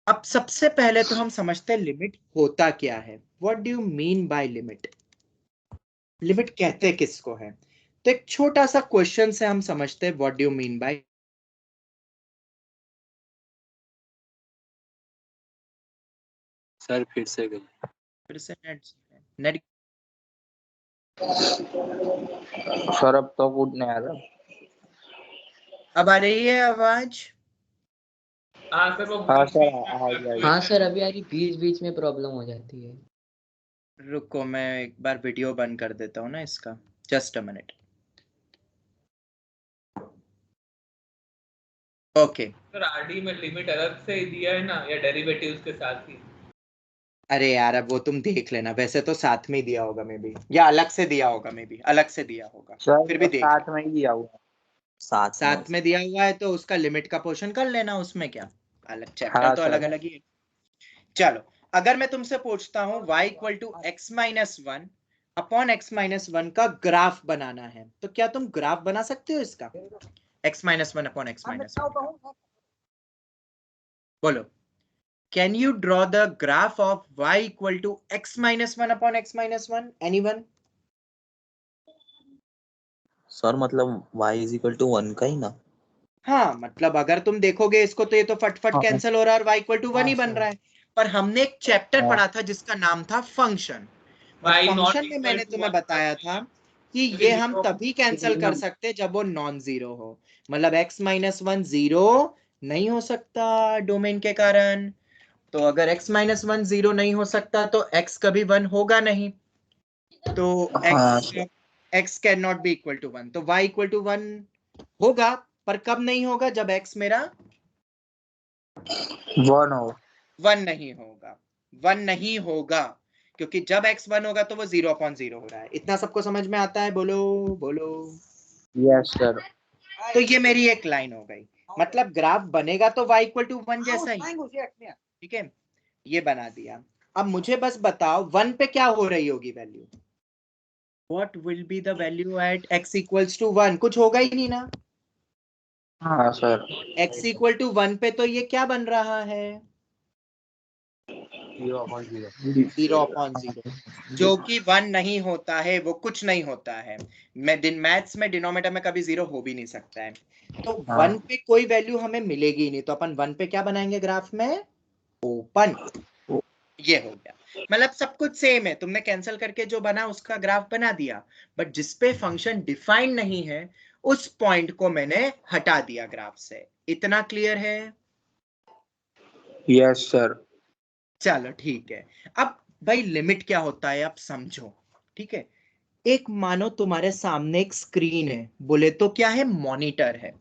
अब सबसे पहले तो हम समझते हैं लिमिट होता क्या है। What do you mean bye limit? Limit कहते किसको है? तो एक छोटा सा क्वेश्चन से हम समझते हैं what do you mean bye. Sir फिर से गई। फिर से नेट सर अब तो गुड नहीं आ रहा। अब आ रही है आवाज? हाँ सर हाँ सर, अभी यार बीच बीच में प्रॉब्लम हो जाती है। रुको मैं एक बार वीडियो बंद कर देता हूँ ना इसका, just a minute. Okay sir RD में लिमिट अलग से दिया है ना, या डेरिवेटिव के साथ ही? अरे यार अब वो तुम देख लेना, वैसे तो साथ में ही दिया होगा मे बी, या अलग से दिया होगा मे बी, अलग से दिया होगा। फिर भी सर देख साथ में ही दिया हुआ है। साथ में दिया हुआ है तो उसका लिमिट का पोर्शन कर लेना, उसमें क्या, अलग चैप्टर हाँ तो सर। अलग अलग ही है। चलो अगर मैं तुमसे पूछता हूँ y equal to x minus one upon x minus one का ग्राफ बनाना है, तो क्या तुम ग्राफ बना सकते हो इसका? x minus one upon x minus one, बोलो can you draw the graph of y equal to x minus one upon x minus one? Anyone? Sir मतलब y इज इक्वल टू 1 का ही ना? हाँ मतलब अगर तुम देखोगे इसको तो ये तो फटफट कैंसिल हो रहा है और y इक्वल टू वन ही बन रहा है। पर हमने एक चैप्टर पढ़ा था जिसका नाम था फंक्शन, और y नॉट फंक्शन में इक्वल मैंने टू तुम्हें 1 बताया था कि ये हम तभी कैंसिल कर सकते जब वो नॉन जीरो हो, मतलब x माइनस वन जीरो नहीं हो सकता डोमेन के कारण। तो अगर x माइनस वन जीरो नहीं हो सकता तो x कभी वन होगा नहीं, तो x can not be equal to one, तो y इक्वल टू वन होगा, पर कब नहीं होगा? जब x मेरा वन नहीं होगा। वन नहीं होगा क्योंकि जब x वन होगा तो वो जीरो अपॉन जीरो हो रहा है। इतना सबको समझ में आता है? बोलो बोलो। Yes sir. तो ये मेरी एक लाइन हो गई, मतलब ग्राफ बनेगा तो y इक्वल टू वन जैसा ही, ठीक है, ये बना दिया। अब मुझे बस बताओ वन पे क्या हो रही होगी value? What will be the value at x equals to one? कुछ होगा ही नहीं ना। हाँ सर। x इक्वल टू वन पे तो ये क्या बन रहा है? 0 अपॉन जीरो, जो कि वन नहीं होता है, वो कुछ नहीं होता है। मैथ्स में डिनोमिनेटर में कभी जीरो हो भी नहीं सकता है। तो वन पे कोई वैल्यू हमें मिलेगी ही नहीं, तो अपन वन पे क्या बनाएंगे ग्राफ में? ओपन। ये हो गया, मतलब सब कुछ सेम है, तुमने कैंसिल करके जो बना उसका ग्राफ बना दिया, बट जिसपे फंक्शन डिफाइन नहीं है उस पॉइंट को मैंने हटा दिया ग्राफ से। इतना क्लियर है? Yes sir. चलो ठीक है। अब भाई लिमिट क्या होता है आप समझो, ठीक है। एक मानो तुम्हारे सामने एक स्क्रीन है, बोले तो क्या है? मॉनिटर है।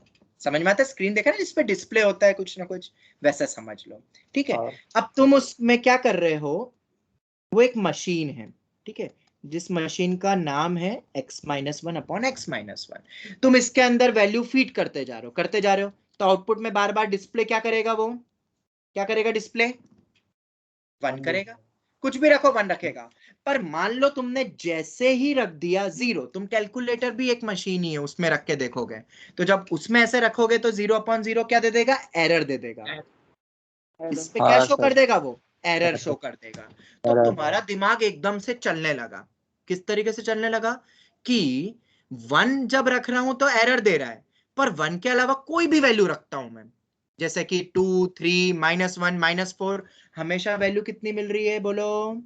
समझ में आता है? स्क्रीन देखा ना जिसपे डिस्प्ले होता है कुछ ना कुछ, वैसा समझ लो, ठीक है। अब तुम उसमें क्या कर रहे हो? वो एक मशीन है, ठीक है, जिस मशीन का नाम है x minus one upon x minus one. तुम इसके अंदर वैल्यू फीड करते जा रहे हो, करते जा रहे हो, तो आउटपुट में बार बार डिस्प्ले क्या करेगा? वो क्या करेगा? डिस्प्ले वन करेगा, कुछ भी रखो वन रखेगा। पर मान लो तुमने जैसे ही रख दिया जीरो, तुम कैलकुलेटर भी एक मशीन ही है, उसमें रख के देखोगे तो जब उसमें ऐसे रखोगे तो जीरो अपॉन जीरो क्या दे देगा? एरर दे देगा। इस पे क्या शो कर देगा? वो एरर शो कर देगा। तो तुम्हारा दिमाग एकदम से चलने लगा। किस तरीके से चलने लगा? कि वन जब रख रहा हूं तो एरर दे रहा है, पर वन के अलावा कोई भी वैल्यू रखता हूं मैं, जैसे कि 2 3 माइनस वन माइनस फोर, हमेशा वैल्यू कितनी मिल रही है? बोलो,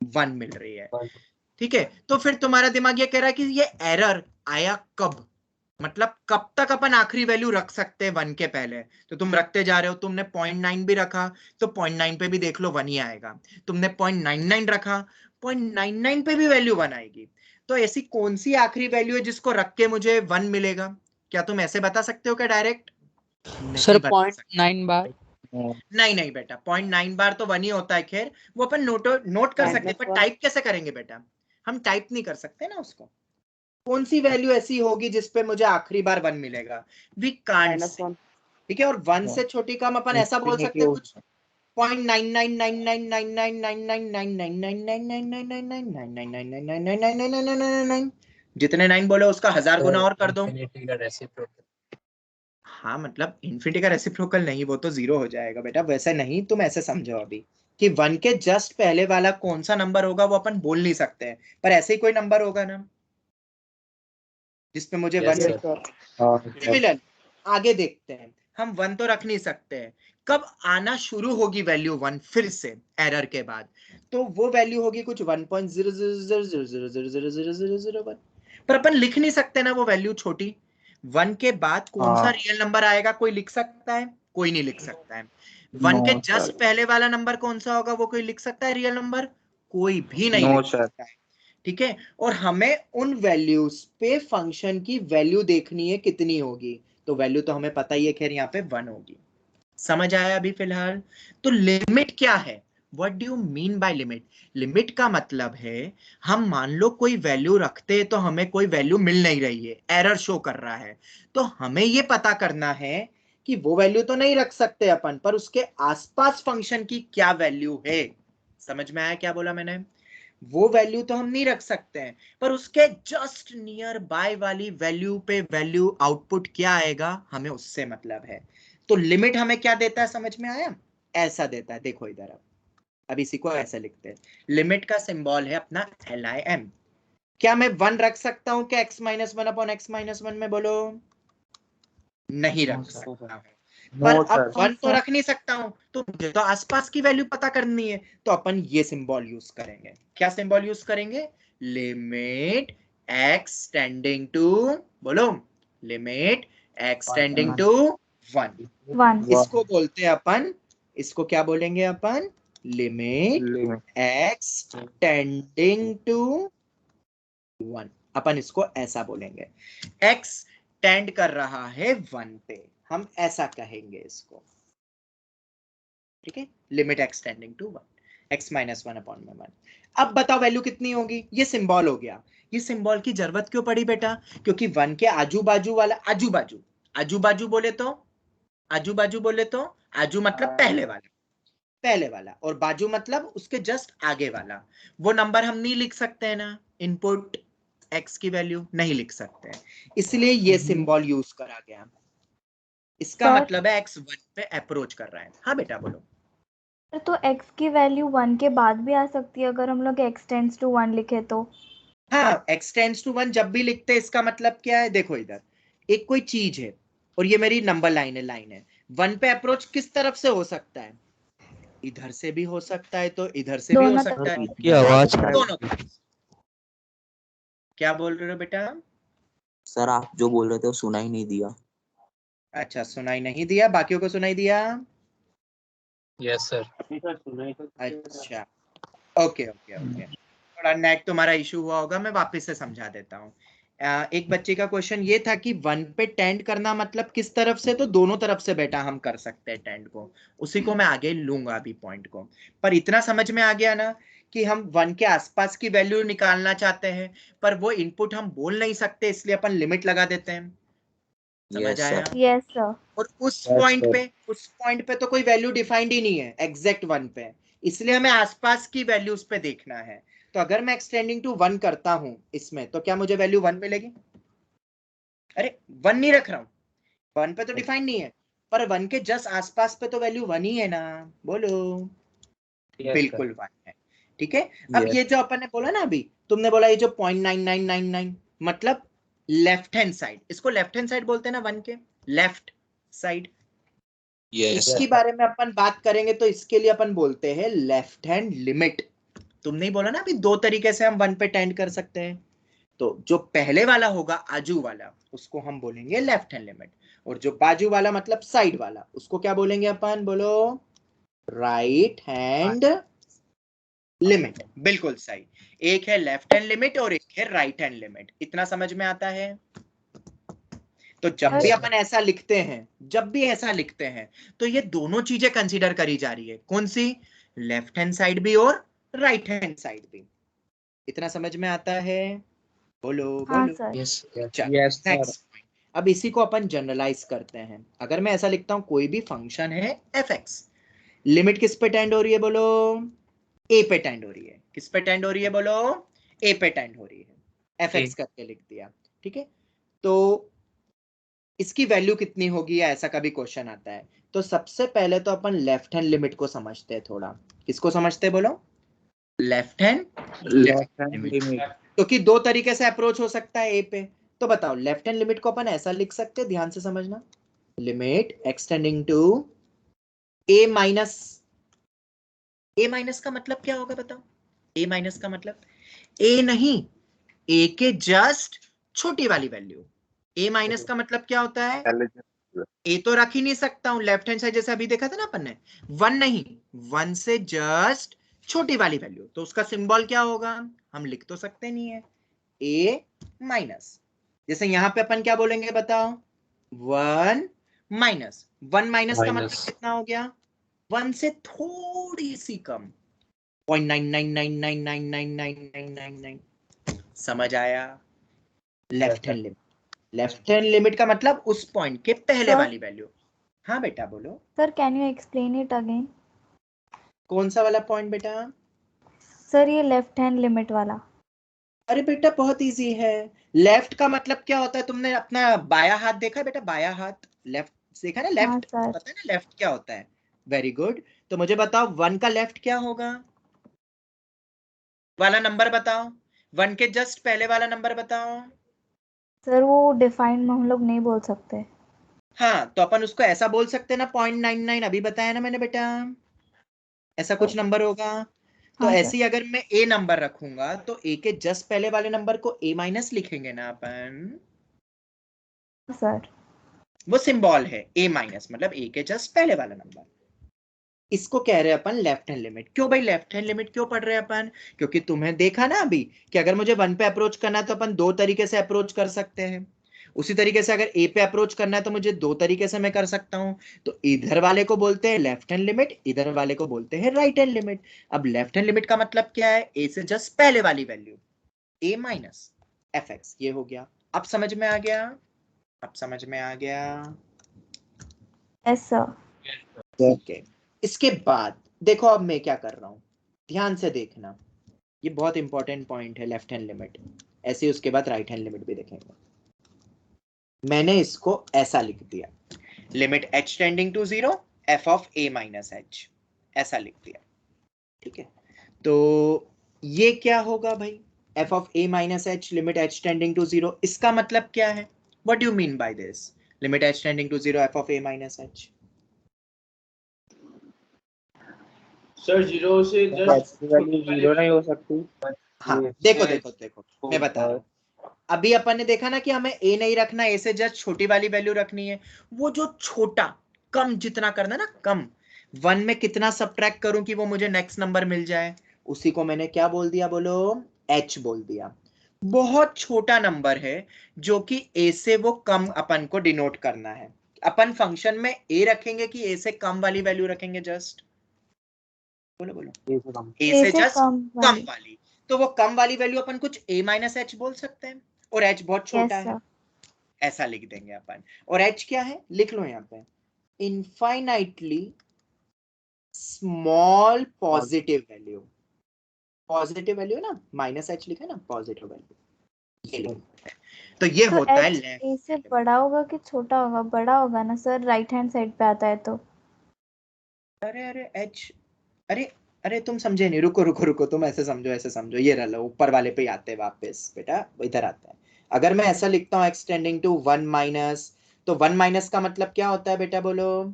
वन मिल रही है, ठीक है। तो फिर तुम्हारा दिमाग ये कह रहा है कि ये एरर आया कब, मतलब कब तक अपन आखिरी वैल्यू रख सकते हैं वन के पहले। तो तुम रखते जा रहे हो, तुमने 0.9 भी रखा तो 0.9 पे भी देख लो वन ही आएगा, तुमने 0.99 रखा 0.99 पे भी वैल्यू वन आएगी। तो ऐसी कौन सी आखिरी वैल्यू है जिसको रख के मुझे वन मिलेगा? क्या तुम ऐसे बता सकते हो क्या डायरेक्ट? सर नहीं बता सकते। 0.9 बार। नहीं नहीं बेटा, 0.9 बार तो वन ही होता है। खैर वो अपन नोट कर सकते हैं, पर टाइप कैसे करेंगे बेटा? हम टाइप नहीं कर सकते ना उसको। कौन सी वैल्यू ऐसी होगी जिसपे मुझे आखिरी बार वन मिलेगा? वी कांट से, ठीक है। और वन से छोटी का हम अपन ऐसा बोल सकते हैं कुछ 0.9999999999999999999999999999, जितने नाइन बोले उसका 1000 गुना और कर दो। हाँ मतलब इन्फिनिटी का रेसिप्रोकल नहीं, वो तो 0 हो जाएगा बेटा, वैसे नहीं, तुम ऐसे समझो अभी कि 1 के जस्ट पहले वाला कौन सा नंबर होगा वो अपन बोल नहीं सकते हैं, पर ऐसे ही कोई नंबर होगा ना जिसपे मुझे Yes, 1 sir. सिमिलर। आगे देखते हैं, हम 1 तो रख नहीं सकते हैं, कब आना शुरू होगी वैल्यू 1 फिर से एरर के बाद, तो वो वैल्यू होगी कुछ 1.00000000001, पर अपन लिख नहीं सकते ना वो वैल्यू छोटी। 1 के बाद कौन सा रियल नंबर आएगा, कोई लिख सकता है? कोई नहीं लिख सकता है। 1 के जस्ट पहले वाला नंबर कौन सा होगा, वो कोई लिख सकता है रियल नंबर? कोई भी नहीं लिख सकता है, ठीक है। और हमें उन वैल्यूज पे फंक्शन की वैल्यू देखनी है कितनी होगी, तो वैल्यू तो हमें पता ही है, खैर यहाँ पे 1 होगी। समझ आया अभी फिलहाल? तो लिमिट क्या है? What do you mean bye limit? Limit का मतलब है, हम मान लो कोई वैल्यू रखते हैं तो हमें कोई वैल्यू मिल नहीं रही है, एरर शो कर रहा है, तो हमें ये पता करना है कि वो वैल्यू तो नहीं रख सकते अपन, पर उसके आसपास फंक्शन की क्या वैल्यू है। समझ में आया क्या बोला मैंने? वो वैल्यू तो हम नहीं रख सकते हैं, पर उसके जस्ट नियर बाय वाली वैल्यू पे वैल्यू आउटपुट क्या आएगा, हमें उससे मतलब है। तो लिमिट हमें क्या देता है, समझ में आया? ऐसा देता है, देखो इधर अब इसी को ऐसे लिखते हैं, लिमिट का सिंबल है अपना LIM। क्या मैं 1 रख सकता हूं क्या x-1/x-1 में? बोलो नहीं रख सकता हूं, पर अब 1 तो रख नहीं सकता हूं, तो मुझे तो आसपास की वैल्यू पता करनी है, तो अपन ये सिंबल यूज करेंगे। क्या सिंबल यूज करेंगे? लिमिट x टेंडिंग टू, बोलो लिमिट x टेंडिंग टू 1। इसको बोलते हैं अपन, इसको क्या बोलेंगे अपन? लिमिट x टेंडिंग टू 1, अपन इसको ऐसा बोलेंगे। x टेंड कर रहा है 1 पे, हम ऐसा कहेंगे इसको, ठीक है। Limit x tending to 1, x-1/1। अब बताओ वैल्यू कितनी होगी? ये सिंबल हो गया। ये सिंबल की जरूरत क्यों पड़ी बेटा? क्योंकि 1 के आजू बाजू वाला, आजू बाजू बोले तो, आजू मतलब पहले वाला, पहले वाला, और बाजू मतलब उसके जस्ट आगे वाला, वो नंबर हम नहीं लिख सकते हैं ना, इनपुट x की वैल्यू नहीं लिख सकते हैं, इसलिए ये सिंबल यूज करा गया। इसका मतलब है x 1 पे अप्रोच कर रहा है। हाँ बेटा बोलो। तो x की वैल्यू 1 के बाद भी आ सकती है अगर हम लोग x टेंड्स टू 1 लिखे तो? हाँ, x टेंड्स टू 1 जब भी लिखते हैं, इसका मतलब क्या है? देखो इधर एक कोई चीज है और ये मेरी नंबर लाइन है, 1 पे अप्रोच किस तरफ से हो सकता है? इधर से भी हो सकता है, तो इधर से भी हो सकता है, की आवाज दोनों। क्या बोल रहे हो बेटा? सर आप जो बोल रहे थे वो सुना ही नहीं दिया। अच्छा, सुनाई नहीं दिया, बाकियों को सुनाई दिया? Yes, sir. अच्छा, ओके ओके ओके, थोड़ा नेट तुम्हारा इशू हुआ होगा, मैं वापस से समझा देता हूँ। एक बच्चे का क्वेश्चन ये था कि 1 पे टेंड करना मतलब किस तरफ से, तो दोनों तरफ से बेटा हम कर सकते हैं टेंड को, उसी को मैं आगे लूंगा अभी पॉइंट को। पर इतना समझ में आ गया ना कि हम 1 के आसपास की वैल्यू निकालना चाहते हैं, पर वो इनपुट हम बोल नहीं सकते, इसलिए अपन लिमिट लगा देते हैं। समझ आया? Yes sir. और उस पॉइंट पे तो कोई वैल्यू डिफाइंड ही नहीं है एग्जैक्ट 1 पे, इसलिए हमें आसपास की वैल्यूज पे देखना है। तो अगर मैं एक्सटेंडिंग टू 1 करता हूं इसमें, तो क्या मुझे वैल्यू 1 मिलेगी? अरे 1 नहीं रख रहा हूं, 1 पे तो डिफाइंड नहीं है, पर 1 के जस्ट आसपास पे तो वैल्यू 1 ही है ना, बोलो। बिल्कुल 1 है, ठीक है। अब ये जो अपन ने बोला ना, अभी तुमने बोला ये जो 0.9999 मतलब लेफ्ट हैंड साइड, इसको लेफ्ट हैंड साइड बोलते हैं ना 1 के लेफ्ट साइड। इसके बारे में अपन बात करेंगे, तो इसके लिए अपन बोलते हैं लेफ्ट हैंड लिमिट। तुमने ही बोला ना अभी 2 तरीके से हम 1 पे टेंड कर सकते हैं, तो जो पहले वाला होगा आजू वाला, उसको हम बोलेंगे लेफ्ट हैंड लिमिट, और जो बाजू वाला मतलब साइड वाला, उसको क्या बोलेंगे अपन? बोलो राइट हैंड लिमिट। बिल्कुल सही, एक है लेफ्ट हैंड लिमिट और एक है राइट हैंड लिमिट। इतना समझ में आता है? तो जब भी अपन ऐसा लिखते हैं, तो ये दोनों चीजें कंसीडर करी जा रही है, कौन सी? लेफ्ट हैंड साइड भी और राइट हैंड साइड भी। इतना समझ में आता है? बोलो हाँ बोलो। सर। यस नेक्स्ट पॉइंट, अब इसी को अपन जनरलाइज करते हैं। अगर मैं ऐसा लिखता हूं कोई भी फंक्शन है fx, लिमिट किस पे टेंड हो रही है? बोलो a पे टेंड हो रही है। किस पे टेंड हो रही है? बोलो a पे टेंड हो रही है, fx करके लिख दिया, ठीक है। तो इसकी वैल्यू कितनी होगी या ऐसा कभी क्वेश्चन आता है। तो सबसे पहले तो अपन लेफ्ट हैंड लिमिट को समझते हैं थोड़ा। किसको समझते हैं बोलो? Left hand limit. क्योंकि दो तरीके से अप्रोच हो सकता है ए पे। तो बताओ लेफ्ट हैंड लिमिट को अपन ऐसा लिख सकते हैं, ध्यान से समझना, limit extending to a minus. A minus का मतलब क्या होगा बताओ? ए माइनस का मतलब ए नहीं, ए के जस्ट छोटी वाली वैल्यू। ए माइनस का मतलब क्या होता है? ए तो रख ही नहीं सकता हूं लेफ्ट हैंड साइड, जैसे अभी देखा था ना अपन ने, वन नहीं, वन से जस्ट छोटी वाली वैल्यू। तो उसका सिंबल क्या होगा? हम लिख तो सकते नहीं है, ए माइनस। जैसे यहां पे अपन क्या बोलेंगे बताओ? One minus. वन माइनस का मतलब कितना हो गया? वन से थोड़ी सी कम, 0.999999999। समझ आया? Left hand limit. Left hand limit का मतलब उस पॉइंट के पहले Sir? वाली वैल्यू। हाँ बेटा बोलो। Sir can you explain it again? कौन सा वाला पॉइंट बेटा? सर ये लेफ्ट हैंड लिमिट वाला। अरे बेटा बहुत इजी है। लेफ्ट का मतलब क्या होता है? तुमने अपना बाया हाथ देखा है बेटा? बाया हाथ लेफ्ट देखा ना? हाँ लेफ्ट सर। पता है ना लेफ्ट क्या होता है? Very good. तो मुझे बताओ वन का लेफ्ट क्या होगा? वाला नंबर बताओ, वन के जस्ट पहले वाला नंबर बताओ। सर वो डिफाइंड हम लोग नहीं बोल सकते। हाँ तो अपन उसको ऐसा बोल सकते हैं ना, 0.99 अभी बताया ना मैंने बेटा, ऐसा कुछ नंबर होगा। तो हाँ सर। ऐसे ही अगर मैं ए नंबर रखूंगा तो ए के जस्ट पहले वाले नंबर को ए माइनस लिखेंगे ना अपन। सर वो सिंबल है ए माइनस, मतलब ए के जस्ट पहले वाला नंबर। इसको कह रहे हैं अपन लेफ्ट हैंड लिमिट। क्यों भाई लेफ्ट हैंड लिमिट क्यों पढ़ रहे हैं अपन? क्योंकि तुम्हें देखा ना अभी कि अगर मुझे वन पे अप्रोच करना है तो अपन दो तरीके से अप्रोच कर सकते हैं। उसी तरीके से अगर ए पे अप्रोच करना है तो मुझे दो तरीके से मैं कर सकता हूं। तो इधर वाले को बोलते हैं लेफ्ट हैंड लिमिट, इधर वाले को बोलते हैं राइट हैंड लिमिट। अब लेफ्ट हैंड लिमिट का मतलब क्या है? ए से जस्ट पहले वाली वैल्यू, ए माइनस एफ एक्स। ये हो गया। अब समझ में आ गया? अब समझ में आ गया? Yes sir. ठीक है। इसके बाद देखो अब मैं क्या कर रहा हूं, ध्यान से देखना। ये बहुत इंपॉर्टेंट पॉइंट है लेफ्ट हैंड लिमिट। ऐसे उसके बाद राइट हैंड लिमिट भी देखेंगे। मैंने इसको ऐसा लिख दिया, limit h tending to 0 f of a minus h, ऐसा लिख दिया। ठीक है। तो ये क्या होगा भाई? f of a minus h limit h tending to 0। इसका मतलब क्या है? What do you mean by this? Limit h tending to 0 f of a minus h। Sir zero से जस्ट वैल्यू जीरो नहीं हो सकती। हाँ देखो देखो देखो, मैं बता रहा हूँ। अभी अपन ने देखा ना कि हमें a नहीं रखना, a से जस्ट छोटी वाली वैल्यू रखनी है। वो जो छोटा कम जितना करना ना, कम वन में कितना सब्ट्रैक्ट करूं कि वो मुझे नेक्स्ट नंबर मिल जाए, उसी को मैंने क्या बोल दिया बोलो? h बोल दिया। बहुत छोटा नंबर है जो कि a से वो कम अपन को डिनोट करना है। अपन फंक्शन में a रखेंगे कि a से कम वाली वैल्यू रखेंगे? जस्ट बोलो बोलो। a से जस्ट कम वाली। तो वो कम वाली वैल्यू अपन कुछ a माइनस h बोल सकते हैं, और h बहुत छोटा है, ऐसा लिख देंगे अपन। और h क्या है? लिख लो यहाँ पे, infinitely small positive value. Positive value ना, माइनस h लिखा ना, पॉजिटिव वैल्यू ये लिखते हैं। तो ये तो होता है h लेफ्ट। a से बड़ा होगा कि छोटा होगा? बड़ा होगा ना सर, राइट हैंड साइड पे आता है तो। अरे अरे h, अरे अरे तुम समझे नहीं, रुको रुको रुको, तुम ऐसे समझो, ऐसे समझो। ये रहा ऊपर वाले पे आते हैं वापस बेटा, इधर आता है। अगर मैं ऐसा लिखता हूँ एक्सटेंडिंग टू वन माइनस, तो वन माइनस का मतलब क्या होता है बेटा बोलो?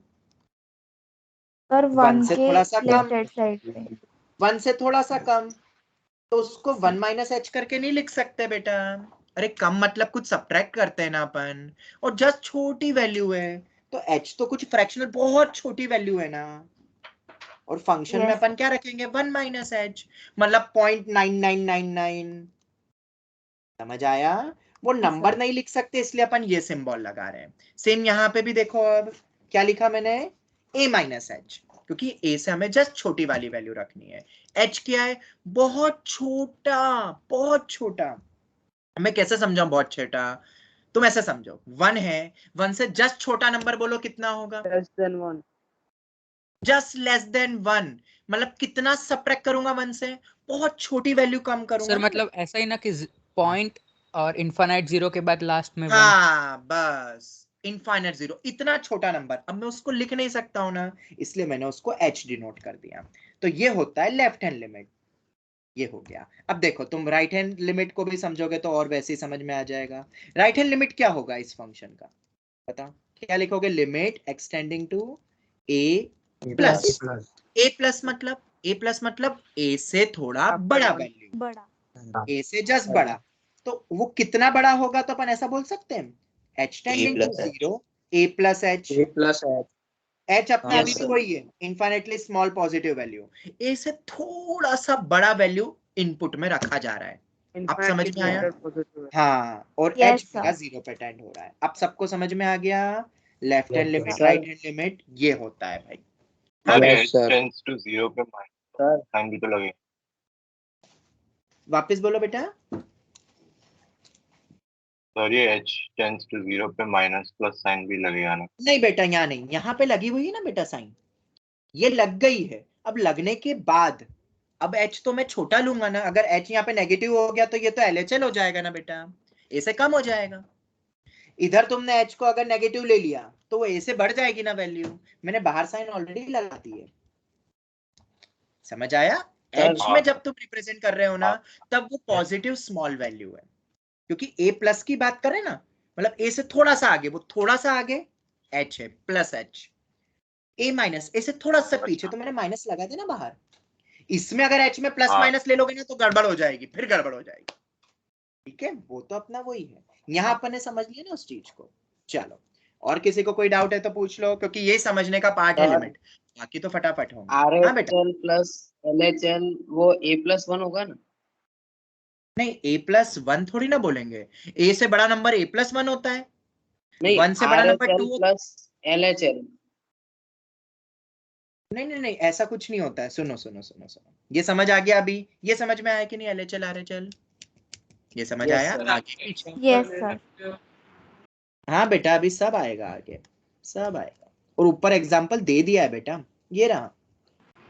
और वन वन से के थोड़ा सा कम, लेफ्ट हैंड साइड पे। वन से थोड़ा सा कम, तो उसको वन माइनस एच करके नहीं लिख सकते बेटा। अरे कम मतलब कुछ सब्ट्रैक्ट करते हैं ना अपन, और जस्ट छोटी वैल्यू है तो एच तो कुछ फ्रैक्शनल बहुत छोटी वैल्यू है ना, और फंक्शन में अपन क्या रखेंगे? वन माइनस एच, मतलब 0.9999। समझ आया? वो नंबर नहीं लिख सकते इसलिए अपन ये सिंबल लगा रहे हैं। सेम यहाँ पे भी देखो, अब क्या लिखा मैंने? a माइनस एच, क्योंकि a से हमें जस्ट छोटी वाली वैल्यू रखनी है। h क्या है? बहुत छोटा, बहुत छोटा। मैं कैसे समझाऊं बहुत छोटा? तुम ऐसे समझो, वन है, वन से जस्ट छोटा नंबर बोलो कितना होगा? Less than one. Just less than one, मतलब कितना सब्ट्रैक्ट करूंगा वन से? बहुत छोटी वैल्यू कम करूंगा सर ना। मतलब ऐसा ही ना कि पॉइंट और इनफाइनाइट जीरो के बाद लास्ट में वन। हाँ बस, इनफाइनाइट जीरो, इतना छोटा नंबर, अब मैं उसको लिख नहीं सकता हूं ना, इसलिए मैंने उसको h डिनोट कर दिया। तो ये होता है लेफ्ट हैंड लिमिट, ये हो गया। अब देखो तुम राइट हैंड लिमिट को भी समझोगे तो और वैसे ही समझ में आ जाएगा। राइट हैंड लिमिट क्या होगा इस फंक्शन का, बताओ क्या लिखोगे? Limit extending to a plus, a plus मतलब a से थोड़ा बड़ा वैल्यू, बड़ा, a से जस्ट बड़ा। तो वो कितना बड़ा होगा तो अपन ऐसा बोल सकते हैं h tending to plus h. 0 a plus h, A plus H. h अपना हाँ, अभी भी sir. वही है, infinitely small positive value, a से थोड़ा सा बड़ा वैल्यू इनपुट में रखा जा रहा है। अब समझ में आया? हाँ, और Yes, h मेरा sir. 0 पे टेंड हो रहा है। अब सबको समझ में आ गया? Left hand limit, sir. Right hand limit, ये होता है भाई। Sir Yes, h sir. Tends to 0 पे माइनस Sir. साइन भी तो लगे। वापस बोलो बेटा। सर ये h टेंड्स टू 0 पे माइनस प्लस साइन भी लगेगा ना? नहीं बेटा, यहाँ नहीं, यहाँ पे लगी हुई है ना बेटा साइन, ये लग गई है। अब लगने के बाद अब h तो मैं छोटा लूंगा ना, अगर h यहाँ पे नेगेटिव हो गया तो ये तो LHL हो जाएगा ना बेटा, a से कम हो जाएगा। इधर तुमने h को अगर नेगेटिव ले लिया तो वो a से बढ़ जाएगी ना वैल्यू, मैंने बाहर साइन ऑलरेडी लगा दी है। समझ आया? h में जब तुम रिप्रेजेंट कर रहे हो ना तब वो पॉजिटिव स्मॉल वैल्यू है, क्योंकि a प्लस की बात करें ना, मतलब a से थोड़ा सा आगे, वो थोड़ा सा आगे h है plus h, a minus a से थोड़ा सा पीछे तो मैंने माइनस लगा दिया ना बाहर। इसमें अगर h में प्लस हाँ। माइनस ले लोगे ना तो गड़बड़ हो जाएगी, फिर गड़बड़ हो जाएगी। ठीक है, वो तो अपना वही है। यहाँ अपन ने समझ लिया ना उस चीज को। चलो, और किसी को कोई डाउट है तो पूछ लो, क्योंकि ये समझने का पार्ट है Sir. लिमिट, बाकी तो फटाफट होंगे। हाँ बेटा, RHL plus LHL वो A plus 1 होगा ना? नहीं a+1 थोड़ी ना बोलेंगे, a से बड़ा नंबर a+1 होता है, नहीं, 1 से बड़ा नंबर RHL 2। plus LHL. नहीं नहीं नहीं, ऐसा कुछ नहीं होता है। सुनो सुनो सुनो सुनो, ये समझ आ गया अभी? ये समझ में आया कि नहीं? LHL RHL ये समझ Yes, आया? sir. आगे पीछे? Yes, sir. हाँ बेटा, अभी सब आएगा, आगे सब आएगा। और ऊपर एग्जाम्पल दे दिया है बेटा, ये रहा।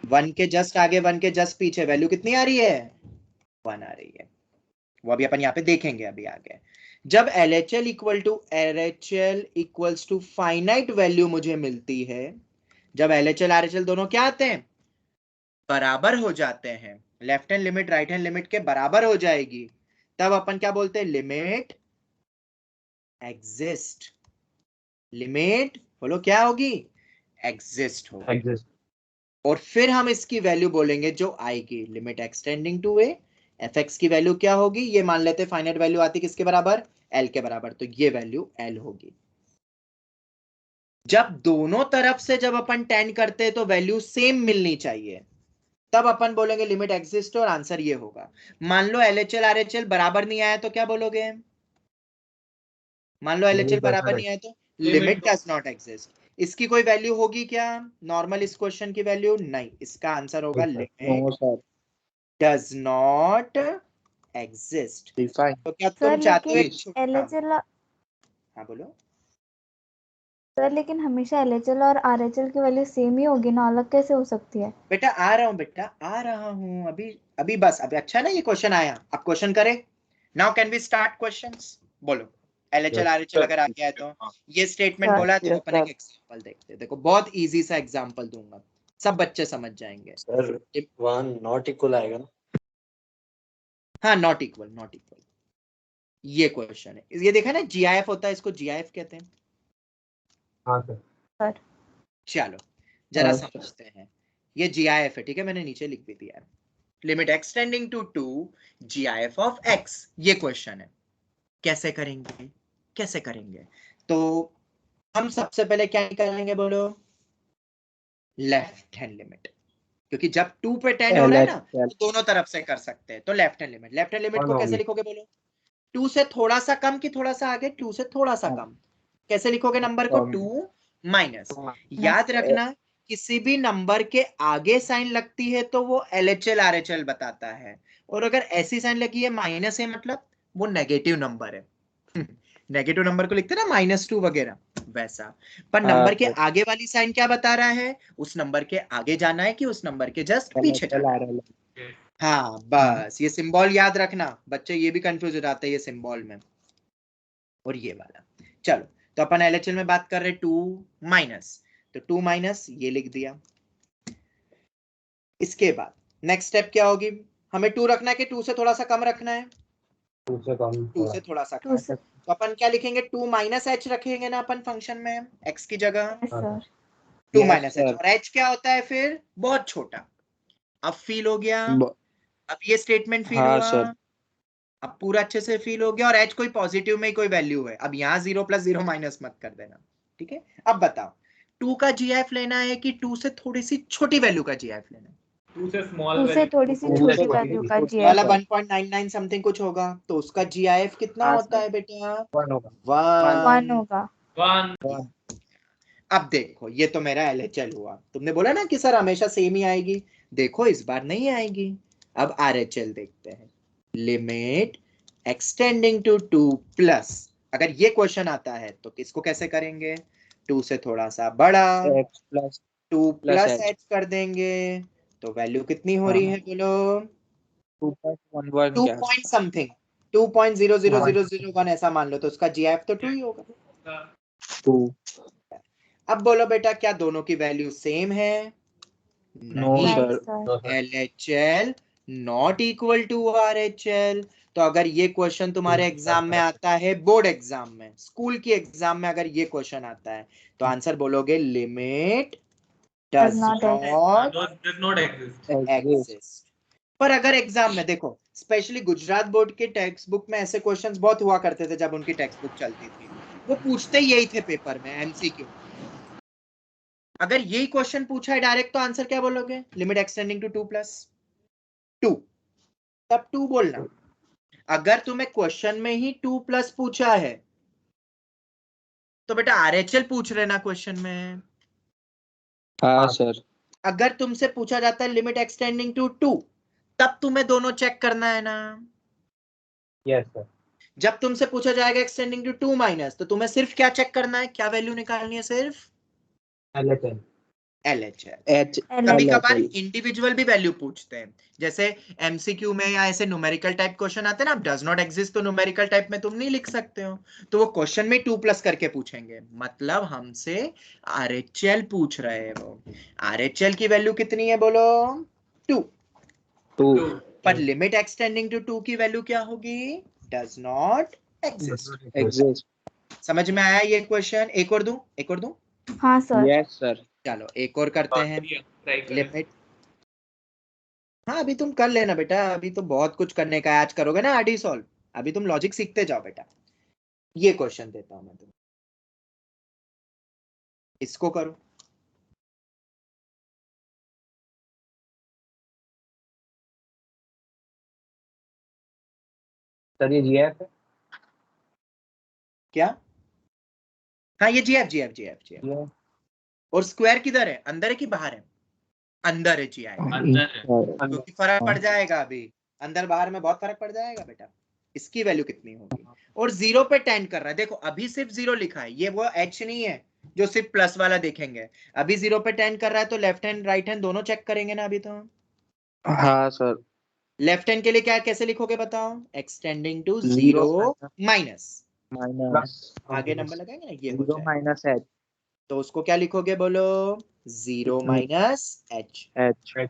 1 के जस्ट आगे, 1 के जस्ट पीछे वैल्यू कितनी आ रही है? 1 आ रही है। वो अभी अपन यहाँ पे देखेंगे अभी आगे। जब LHL equal to RHL equals to finite value मुझे मिलती है, जब LHL RHL दोनों क्या आते हैं? बराबर हो जाते हैं, left hand limit right hand limit के बराबर हो जाएगी, तब अपन क्या बोलते हैं? Limit exist. लिमिट बोलो क्या होगी? एग्जिस्ट होगी। और फिर हम इसकी वैल्यू बोलेंगे जो आएगी, limit extending to a, fx की वैल्यू क्या होगी? ये मान लेते फाइनाइट वैल्यू आती किसके बराबर? l के बराबर, तो ये वैल्यू l होगी। जब दोनों तरफ से जब अपन टेंड करते हैं तो वैल्यू सेम मिलनी चाहिए, तब अपन बोलेंगे लिमिट एग्जिस्ट, और आंसर ये होगा। मान लो LHL RHL बराबर नहीं आया तो क्या बोलोगे? मान लो LHL बराबर नहीं आया तो लिमिट डज नॉट एग्जिस्ट। इसकी कोई वैल्यू होगी क्या नॉर्मल इस क्वेश्चन की वैल्यू? नहीं, इसका आंसर होगा limit No, sir. Does not exist. Define. तो क्या सर तुम चाहते हो लेकिन एक छोटा? LHL, हाँ बोलो। सर लेकिन हमेशा LHL और RHL की वैल्यू सेम ही होगी ना, अलग कैसे हो सकती है? बेटा आ रहा हूँ, बेटा आ रहा हूँ, अभी अभी बस अभी। अच्छा है ना ये क्वेश्चन आया, अब क्वेश्चन करें। Now can we start questions? बोलो। LHL RHL अगर आ गया है तो ये स्टेटमेंट Sir. बोला है तो Yes, अपन एक sir. एग्जांपल देखते हैं। देखो बहुत इजी सा एग्जांपल दूंगा, सब बच्चे समझ जाएंगे। सर वन नॉट इक्वल आएगा ना? हाँ, नॉट इक्वल, नॉट इक्वल, ये क्वेश्चन है। ये देखा ना GIF होता है, इसको GIF कहते हैं। हाँ सर। सर चलो जरा अच्छा। समझते हैं। ये GIF है, ठीक है, मैंने नीचे लिख भी दिया है। Limit extending to 2 GIF of x, ये क्वेश्चन है। कैसे करेंगे, कैसे करेंगे? तो हम सबसे पहले क्या करेंगे बोलो? लेफ्ट हैंड लिमिट, क्योंकि जब 2 पे टेंड हो रहा है ना तो दोनों तरफ से कर सकते हैं। तो left hand limit, left hand limit को कैसे लिखोगे बोलो? 2 से थोड़ा सा कम कि थोड़ा सा आगे? 2 से थोड़ा सा कम। कैसे लिखोगे नंबर को? 2 माइनस। याद रखना, किसी भी नंबर के आगे साइन लगती है तो वो LHL RHL बताता है, और अगर ऐसी साइन लगी है माइनस है मतलब वो नेगेटिव नंबर है। नेगेटिव नंबर को लिखते हैं ना -2 वगैरह, वैसा। पर नंबर के आगे वाली साइन क्या बता रहा है? उस नंबर के आगे जाना है कि उस नंबर के जस्ट पीछे जाना है। हाँ बस, ये सिंबल याद रखना, बच्चे ये भी कंफ्यूज हो जाते हैं ये सिंबल में। और ये वाला, चलो तो अपन LHL में बात कर रहे 2 माइनस, तो 2 माइनस ये लिख दिया। इसके बाद नेक्स्ट स्टेप क्या होगी, हमें 2 रखना है कि 2 से थोड़ा सा कम रखना है? 2 से कम 2 से थोड़ा सा कम। 2 से तो अपन क्या लिखेंगे, 2 माइनस एच रखेंगे ना अपन फंक्शन में x की जगह, yes, sir. 2 माइनस एच, और h क्या होता है फिर? बहुत छोटा। अब फील हो गया, अब ये स्टेटमेंट फील हाँ, हुआ सर। अब पूरा अच्छे से फील हो गया, और h कोई पॉजिटिव में कोई वैल्यू है, अब यहाँ 0 + 0 माइनस मत कर देना, ठीक है। अब बताओ 2 का GF लेना है कि 2 से थोड़ी सी छोटी वैल्यू का GF लेना है? 2 से स्मॉल 2 से थोड़ी सी छोटी वैल्यू का छोटी वाला GF 1.99 समथिंग कुछ होगा, तो उसका GIF कितना हाँ, होता सर। है बेटा? 1 होगा। 1 1। होगा। 1 अब देखो ये तो मेरा LHL हुआ, तुमने बोला ना कि सर हमेशा सेम ही आएगी, देखो इस बार नहीं आएगी। अब RHL देखते हैं, लिमिट एक्सटेंडिंग टू 2 प्लस, अगर ये क्वेश्चन आता है तो किसको कैसे करेंगे? 2 से थोड़ा सा बड़ा, x plus 2 plus plus h। h कर देंगे, तो वैल्यू कितनी हो रही है बोलो? 2.11 2 के पॉइंट आसपास। समथिंग, 2.00001 ऐसा मान लो, तो उसका GF तो 2 ही होगा। 2 अब बोलो बेटा क्या दोनों की वैल्यू सेम है? नो नहीं, sir. Sir LHL not equal to RHL। तो अगर ये क्वेश्चन तुम्हारे एग्जाम में आता है, बोर्ड एग्जाम में, स्कूल की एग्जाम में अगर ये क्वेश्चन आता है, तो आंसर बोलोगे limit does not not does not exist. Exist. पर अगर एग्जाम में देखो, स्पेशली गुजरात बोर्ड के टेक्स्ट बुक में ऐसे क्वेश्चंस बहुत हुआ करते थे जब उनकी टेक्स्ट बुक चलती थी, वो पूछते ही यही थे पेपर में MCQ। अगर यही क्वेश्चन पूछा है डायरेक्ट, तो आंसर क्या बोलोगे? लिमिट एक्सटेंडिंग टू 2 + 2, तब 2 बोलना। अगर तुम्हें क्वेश्चन में ही 2 प्लस पूछा है, तो बेटा RHL पूछ रहे ना क्वेश्चन में। हाँ सर। अगर तुमसे पूछा जाता है लिमिट एक्सटेंडिंग टू 2, तब तुम्हें दोनों चेक करना है ना। Yes sir. जब तुमसे पूछा जाएगा एक्सटेंडिंग टू 2 माइनस, तो तुम्हें सिर्फ क्या चेक करना है, क्या वैल्यू निकालनी है? सिर्फ LHL। LHL। कभी कभार इंडिविजुअल भी वैल्यू पूछते हैं, जैसे MCQ में या ऐसे न्यूमेरिकल टाइप क्वेश्चन आते हैं ना, डज नॉट एग्जिस्ट तो न्यूमेरिकल टाइप में तुम नहीं लिख सकते हो, तो वो क्वेश्चन में 2 प्लस करके पूछेंगे, मतलब हमसे RHL पूछ रहे हैं वो। RHL की वैल्यू कितनी है बोलो? 2। 2 पर लिमिट एक्सटेंडिंग टू 2 की वैल्यू क्या होगी? Does not exist. एग्जिस्ट। समझ में आया ये क्वेश्चन? एक और दूं? एक और दूं? हाँ सर। Yes sir. चलो एक और करते हैं। ट्राई करें. लिमिट, हाँ अभी तुम कर लेना बेटा, अभी तो बहुत कुछ करने का है, आज करोगे ना RD सॉल्व, अभी तुम लॉजिक सीखते जाओ बेटा। ये क्वेश्चन देता हूं मैं तुम्हें, इसको करो। सर ये GF है। क्या? हाँ ये GF। और स्क्वायर किधर है, अंदर है कि बाहर है? अंदर है GF, अंदर है. क्योंकि फर्क पड़ जाएगा, अभी अंदर बाहर में बहुत फर्क पड़ जाएगा बेटा। इसकी वैल्यू कितनी होगी? और 0 पे टेंड कर रहा है, देखो अभी सिर्फ 0 लिखा है, ये वो H नहीं है जो सिर्फ प्लस वाला देखेंगे, अभी 0 पे टेंड कर रहा है, तो लेफ्ट हैंड राइट हैंड दोनों चेक करेंगे ना अभी तो। हाँ सर। लेफ्ट हैंड के लिए क्या कैसे लिखोगे बताओ? एक्सटेंडिंग टू 0 माइनस, माइनस आगे नंबर लगाएंगे ना, ये हो 0 जाएगा, माइनस h। तो उसको क्या लिखोगे बोलो? 0 माइनस h। h।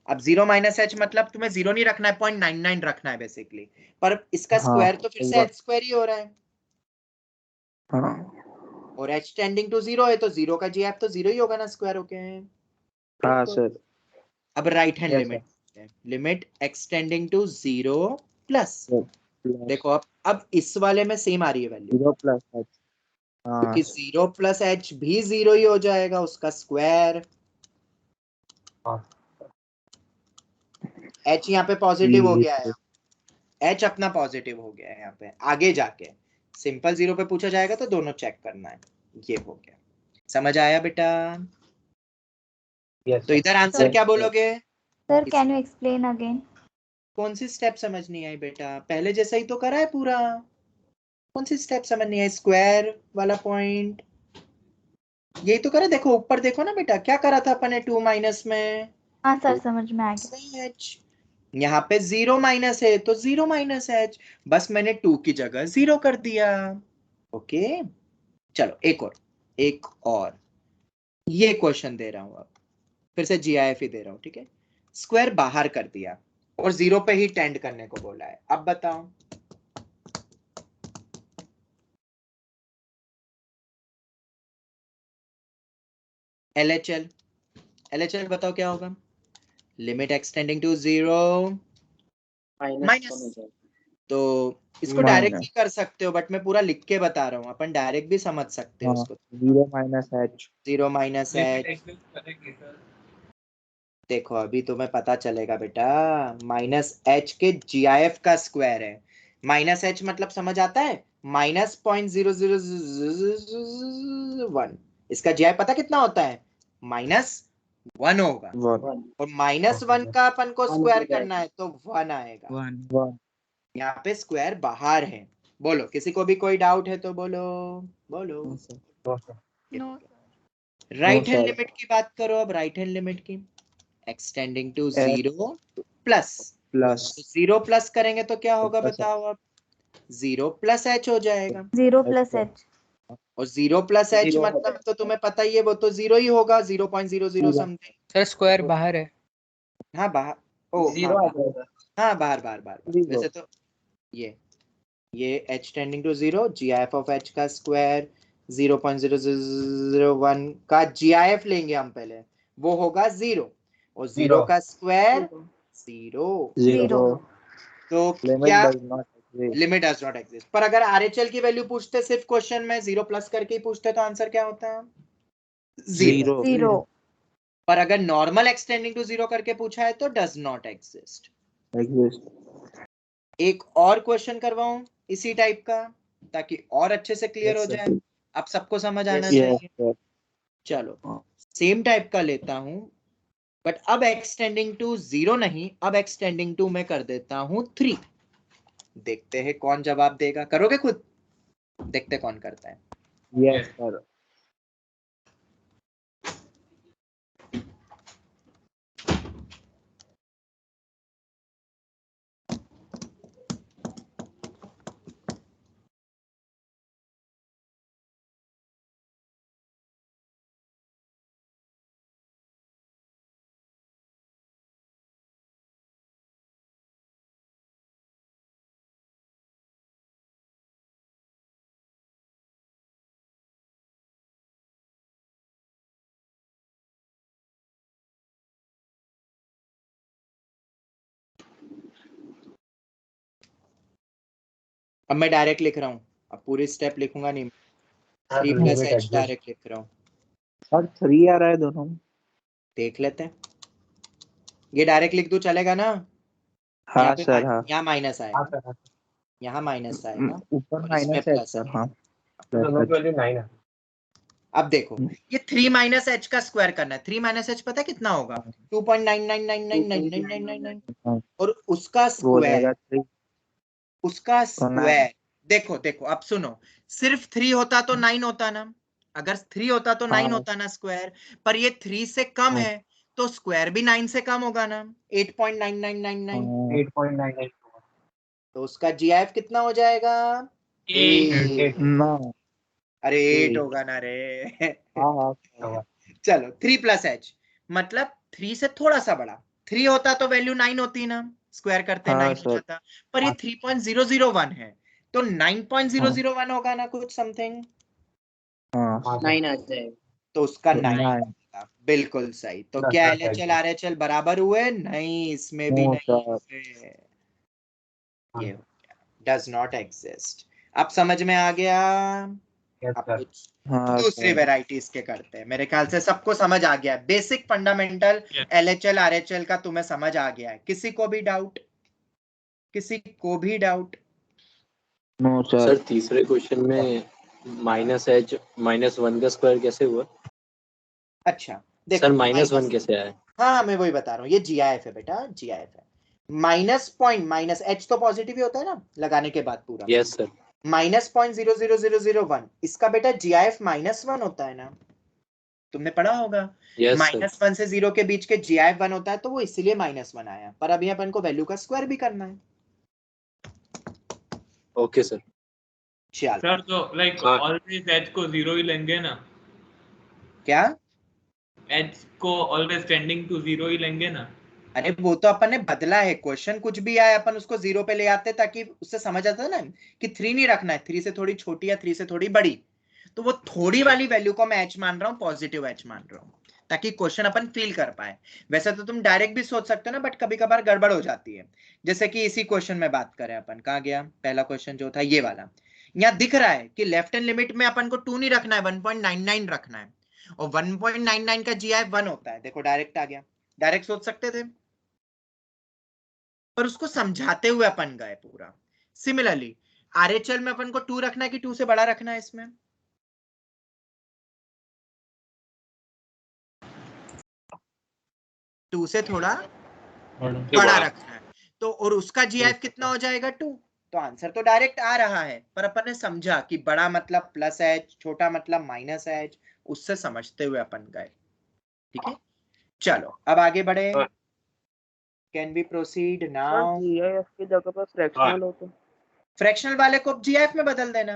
अब 0 माइनस h मतलब तुम्हें 0 नहीं रखना है, 0.99 रखना है बेसिकली, पर इसका स्क्वायर तो फिर से h स्क्वायर ही हो रहा है, हाँ और h टेंडिंग टू 0 है, तो 0 का GF तो 0 ही होगा ना स्क्वायर होके। हाँ सर। अब right hand Yes, limit, limit x tending to 0 plus, देखो अब इस वाले में सेम आ रही है वैल्यू, 0 प्लस h। हाँ क्योंकि 0 प्लस h भी 0 ही हो जाएगा, उसका स्क्वायर। h यहाँ पे पॉजिटिव हो गया है, h अपना पॉजिटिव हो गया है यहाँ पे, आगे जाके सिंपल 0 पे पूछा जाएगा तो दोनों चेक करना है, ये हो गया। समझ आया बेटा? तो इधर आंसर क्या बोलोगे? Sir can you explain again? कौन सी स्टेप समझ नहीं आई बेटा? पहले जैसा ही तो करा है पूरा, कौन सी स्टेप समझ नहीं आई? स्क्वायर वाला पॉइंट यही तो करा, देखो ऊपर देखो ना बेटा, क्या करा था अपन ने 2 माइनस में? हाँ सर समझ में आ गया। h, यहाँ पे 0 माइनस है तो 0 माइनस h, बस मैंने 2 की जगह 0 कर दिया। ओके चलो एक और ये क्वेश्चन दे रहा हूं, अब फिर से GIF ही दे रहा हूं, ठीक है। स्क्वायर बाहर कर दिया और 0 पे ही टेंड करने को बोला है, अब बताओ LHL बताओ क्या होगा। लिमिट एक्सटेंडिंग टू 0 माइनस, तो इसको डायरेक्ट भी कर सकते हो, बट मैं पूरा लिख के बता रहा हूँ, अपन डायरेक्ट भी समझ सकते हो उसको। 0 minus h 0 minus limit h, exist करेगी सर। देखो अभी तुम्हें पता चलेगा बेटा, माइनस h के GIF का स्क्वायर है। माइनस h मतलब समझ आता है, -0.0001, इसका GIF पता कितना होता है, -1 होगा, 1 और -1 का अपन को स्क्वायर करना है तो 1 आएगा। 1 यहाँ पे स्क्वायर बाहर है। बोलो, किसी को भी कोई डाउट है तो बोलो बोलो। No right hand sir. Limit की बात करो, अब राइट हैंड लिमिट की, extending to 0 plus, plus 0 plus करेंगे तो क्या होगा plus बताओ, अब 0 प्लस h हो जाएगा, 0 प्लस h और 0 प्लस h Zero मतलब तो तुम्हें पता ही है, वो तो 0 ही होगा, 0.00 समथिंग। सर स्क्वायर बाहर है। हाँ बाहर, ओ हाँ बाहर बाहर बाहर, वैसे तो ये h tending to 0, GIF of h का स्क्वायर 0.0001 का GIF लेंगे हम पहले, वो होगा 0, और 0 का स्क्वायर 0। 0 तो limit क्या does not exist. Limit does not exist, पर अगर RHL की वैल्यू पूछते सिर्फ क्वेश्चन में 0 प्लस करके ही पूछते तो आंसर क्या होता है, 0। 0 पर अगर नॉर्मल एक्सटेंडिंग टू 0 करके पूछा है तो डज नॉट एग्जिस्ट। एक और क्वेश्चन करवाऊं इसी टाइप का, ताकि और अच्छे से क्लियर हो जाए, अब सबको समझ आना चाहिए। चलो सेम टाइप का लेता हूं, बट अब एक्सटेंडिंग टू 0 नहीं, अब एक्सटेंडिंग टू मैं कर देता हूं 3। देखते हैं कौन जवाब देगा, करोगे खुद, देखते कौन करता है। Yes sir. अब मैं डायरेक्ट लिख रहा हूँ, अब पूरी स्टेप लिखूंगा नहीं, 3 प्लस h डायरेक्ट लिख रहा हूँ। और 3 आ रहा है दोनों में। देख लेते हैं, ये डायरेक्ट लिख दूं चलेगा ना। हाँ यहाँ पे सर हाँ यहाँ माइनस आएगा, यहाँ माइनस आएगा, ऊपर और इसमें माइनस है प्लस सर। आएगा। हाँ दोनों की वैल्यू 9 है। अब देखो ये 3 माइनस h का स्क्वायर करना है, 3 माइनस h पता है कितना होगा, 2.99999999, और उसका वो हो स्क्वायर, जाएगा 3 उसका तो 9 स्क्वायर। देखो देखो अब सुनो, सिर्फ 3 होता तो 9 होता ना, अगर 3 होता तो 9 होता ना स्क्वायर, पर ये 3 से कम है तो स्क्वायर भी 9 से कम होगा ना, 8.9999, 8.98 तो उसका GIF कितना हो जाएगा, 8। 9। अरे 8 होगा ना रे। हाँ हाँ चलो 3 प्लस h मतलब 3 से थोड़ा सा बड़ा, 3 होता तो वैल्यू 9 होती ना, स्क्वायर करते 9 हो जाता, पर ये 3.001 है तो 9.001 होगा ना, कुछ समथिंग, 9 आ जाएगा। तो उसका 9 9 होगा। बिल्कुल सही। तो That's क्या not LHL right. RHL बराबर हुए, नहीं इसमें भी No, नहीं sir. हुए, ये डज नॉट एग्जिस्ट। अब समझ में आ गया। Yes, अब sir. कुछ हाँ दूसरी सर। वेराइटीज के करते हैं, मेरे ख्याल से सबको समझ आ गया है, बेसिक फंडामेंटल LHL RHL का तुम्हें समझ आ गया है। किसी को भी डाउट, किसी को भी डाउट? No sir. सर तीसरे क्वेश्चन में -h -1 का स्क्वायर कैसे हुआ? अच्छा देखो सर -1 कैसे आया? हाँ मैं वही बता रहा हूँ, ये GIF है बेटा, GIF है। माइनस पॉइंट, माइनस h तो पॉजिटिव ही होता है ना लगाने के बाद पूरा, यस सर। -0.00001, इसका बेटा GIF -1 होता है ना, तुमने पढ़ा होगा। Yes sir. -1 से 0 के बीच के GIF 1 होता है, तो वो इसीलिए -1 आया, पर अभी अपन को वैल्यू का स्क्वायर भी करना है। Okay sir. चलो सर तो लाइक Sir. ऑलवेज एच को 0 ही लेंगे ना, क्या? एच को ऑलवेज टेंडिंग टू 0 ही लेंगे ना। अरे वो तो अपन ने बदला है, क्वेश्चन कुछ भी आए अपन उसको 0 पे ले आते ताकि उससे समझ आता है ना कि 3 नहीं रखना है, 3 से थोड़ी छोटी या 3 से थोड़ी बड़ी। तो वो थोड़ी वाली वैल्यू को मैं एच मान रहा हूँ, पॉजिटिव एच मान रहा हूँ, ताकि क्वेश्चन अपन फील कर पाए। वैसे तो तुम डायरेक्ट भी सोच सकते हो ना, बट कभी कभार गड़बड़ हो जाती है। जैसे कि इसी क्वेश्चन में बात करें अपन, कहाँ गया पहला क्वेश्चन जो था ये वाला। यहाँ दिख रहा है कि लेफ्ट हैंड लिमिट में अपन को 2 नहीं रखना है, 1.99 रखना है, और 1.99 का GI 1 होता है। देखो डायरेक्ट आ गया, डायरेक्ट सोच सकते थे, पर उसको समझाते हुए अपन गए पूरा। सिमिलरली RHL में अपन को 2 रखना है कि 2 से बड़ा रखना है, इसमें 2 से थोड़ा बड़ा रखना है। तो और उसका GF कितना हो जाएगा 2। तो आंसर तो डायरेक्ट आ रहा है, पर अपन ने समझा कि बड़ा मतलब प्लस एच, छोटा मतलब माइनस एच, उससे समझते हुए अपन गए। ठीक है, चलो अब आगे बढ़े। Can we proceed now? GIF की जगह पर फ्रैक्शनल हो तो फ्रैक्शनल वाले को GIF में बदल देना।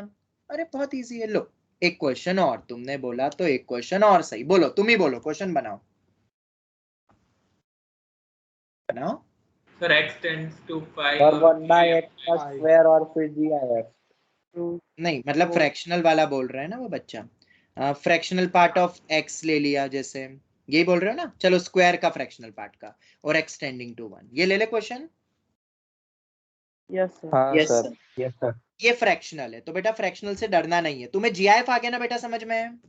अरे बहुत इजी है। लो एक क्वेश्चन और, तुमने बोला तो एक क्वेश्चन और सही। बोलो, तुम ही बोलो, क्वेश्चन बनाओ बनाओ। सर x टेंड्स टू 5 और और 1/x का स्क्वायर और फिर GIF। नहीं मतलब फ्रैक्शनल वाला बोल रहे हैं ना वो बच्चा, फ्रैक्शनल पार्ट ऑफ x ले लिया, जैसे यही बोल रहे हो ना। चलो स्क्वायर का फ्रैक्शनल पार्ट का और x टेंडिंग टू 1, ये ले ले question. Yes sir. Yes sir. Yes sir. ये फ्रैक्शनल है, तो बेटा फ्रैक्शनल से डरना नहीं है। तुम्हें GIF आ गया ना बेटा, समझ में?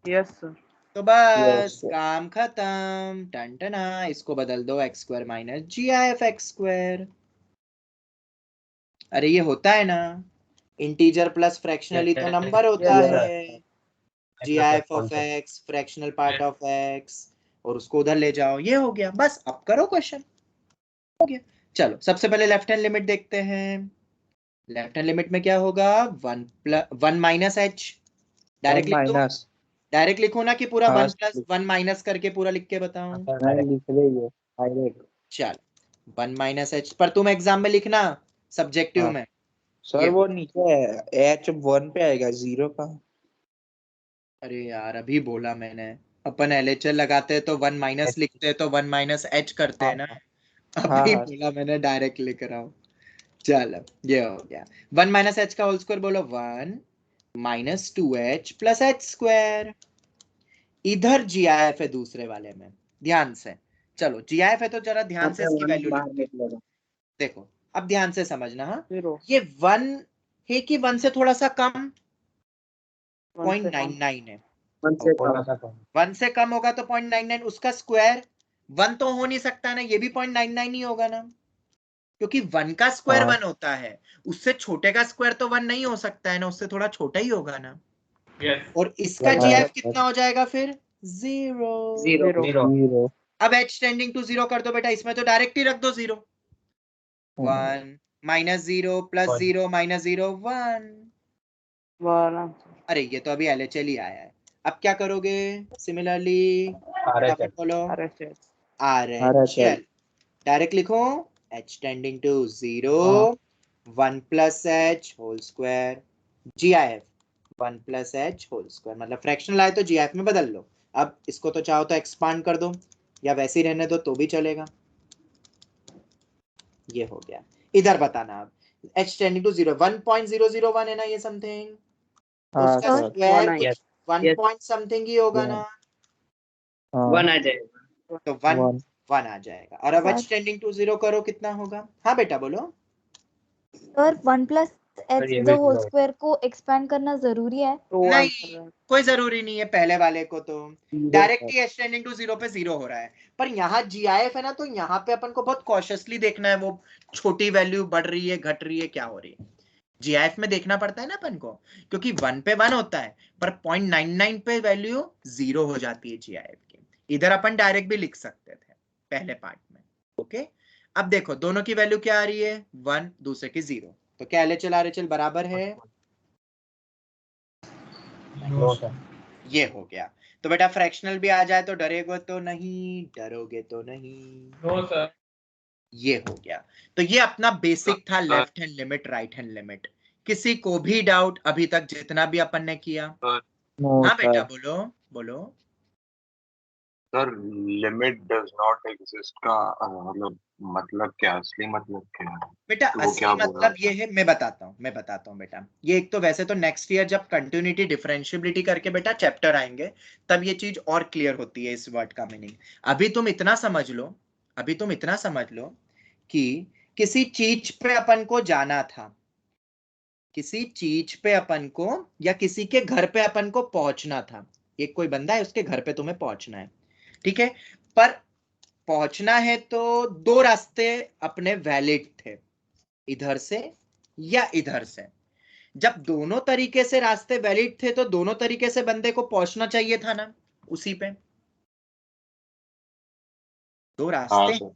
Yes sir. तो बस काम खत्म, टन टना। इसको बदल दो x square minus GIF x square. अरे ये होता है ना, इंटीजर प्लस फ्रैक्शनल ही तो नंबर होता है। GIF of x fractional part of x, और उसको उधर ले जाओ, ये हो गया। बस अब करो क्वेश्चन, हो गया। चलो सबसे पहले लेफ्ट हैंड लिमिट देखते हैं। लेफ्ट हैंड लिमिट में क्या होगा? 1 माइनस एच। डायरेक्ट लिख दो, डायरेक्ट लिखो ना कि पूरा 1 प्लस 1 माइनस करके पूरा लिख के बताऊं। चलो 1 माइनस एच, पर तुम एग्जाम में लिखना सब्जेक्टिव में। सर वो नीचे H1 पे आएगा 0 का। अरे यार अभी बोला मैंने, अपन LHL लगाते हैं तो 1 माइनस लिखते हैं, तो 1 माइनस एच करते हैं ना। अभी बोला मैंने डायरेक्ट लिख रहा हूँ। चलो ये हो गया। 1 माइनस एच का होल स्क्वायर बोलो, 1 minus 2h plus H square. इधर GIF है दूसरे वाले में, ध्यान से। चलो GIF है तो जरा ध्यान से इसकी वैल्यू लिखते। देखो अब ध्यान से समझना। हाँ ये 1 है कि 1 से थोड़ा सा कम? 0.99 है। 1 से कम होगा तो 0.99, उसका स्क्वायर 1 तो हो नहीं सकता ना, ये भी 0.99 ही होगा ना, क्योंकि 1 का स्क्वायर 1 होता है। उससे छोटे का स्क्वायर तो 1 नहीं हो सकता है ना, उससे थोड़ा छोटा ही होगा ना। और इसका GIF कितना हो जाएगा फिर? 0। अब h टेंडिंग टू 0 कर दो बेटा, इसमें तो डायरेक्ट ही रख दो 0। 1 माइनस 0 प्लस 0 माइनस 0 1। अरे ये तो अभी LHL ही आया है। अब क्या करोगे? सिमिलरली बोलो RHL। डायरेक्ट लिखो h tending to 0 1 plus h whole square GIF 1 plus h whole square. मतलब फ्रैक्शनल आए तो GIF में बदल लो। अब इसको तो चाहो तो एक्सपांड कर दो या वैसे ही रहने दो तो भी चलेगा। ये हो गया। इधर बताना अब h टेंडिंग टू 0 1.001 है ना ये समथिंग, उसका स्क्वायर 1 पॉइंट समथिंग ही होगा ना, 1 आ जाएगा। तो 1 आ जाएगा। और अब h टेंडिंग टू 0 करो, कितना होगा? हाँ बेटा बोलो। Sir 1 plus h the whole square को एक्सपेंड करना जरूरी है? नहीं कोई जरूरी नहीं है, पहले वाले को तो डायरेक्ट ही h टेंडिंग टू 0 पे 0 हो रहा है। पर यहाँ GIF है ना, तो यहाँ पे अपन को बहुत कॉशियसली देखना है, वो छोटी वैल्यू बढ़ रही है घट रही है क्या हो रही है, GIF में देखना पड़ता है ना अपन को, क्योंकि 1 पे 1 होता है पर 0.99 पे वैल्यू 0 हो जाती है GIF की। इधर अपन डायरेक्ट भी लिख सकते थे पहले पार्ट में। ओके अब देखो दोनों की वैल्यू क्या आ रही है? 1, दूसरे की 0, तो क्या LHL RHL बराबर है? ये हो गया। तो बेटा फ्रैक्शनल भी आ जाए तो डरोगे तो नहीं? डरोगे तो नहीं? No sir. ये हो गया। तो ये अपना बेसिक था left hand limit right hand limit. किसी को भी डाउट अभी तक जितना भी अपन ने किया? हाँ बेटा बोलो बोलो। Sir limit does not exist का मतलब क्या, असली मतलब क्या है? बेटा वो असली क्या बोल रहा मतलब ये है, मैं बताता हूँ बेटा। ये एक तो वैसे तो नेक्स्ट ईयर जब कंटिन्यूटी डिफरेंशिएबिलिटी करके बेटा चैप्टर आएंगे तब ये चीज और क्लियर होती है इस वर्ड का मीनिंग। अभी तुम इतना समझ लो कि किसी चीज पे अपन को जाना था, किसी चीज पे अपन को या किसी के घर पे अपन को पहुंचना था। एक कोई बंदा है, उसके घर पे तुम्हें पहुंचना है, ठीक है। पर पहुंचना है तो दो रास्ते अपने वैलिड थे, इधर से या इधर से। जब दोनों तरीके से रास्ते वैलिड थे तो दोनों तरीके से बंदे को पहुंचना चाहिए था ना उसी पे। दो रास्ते,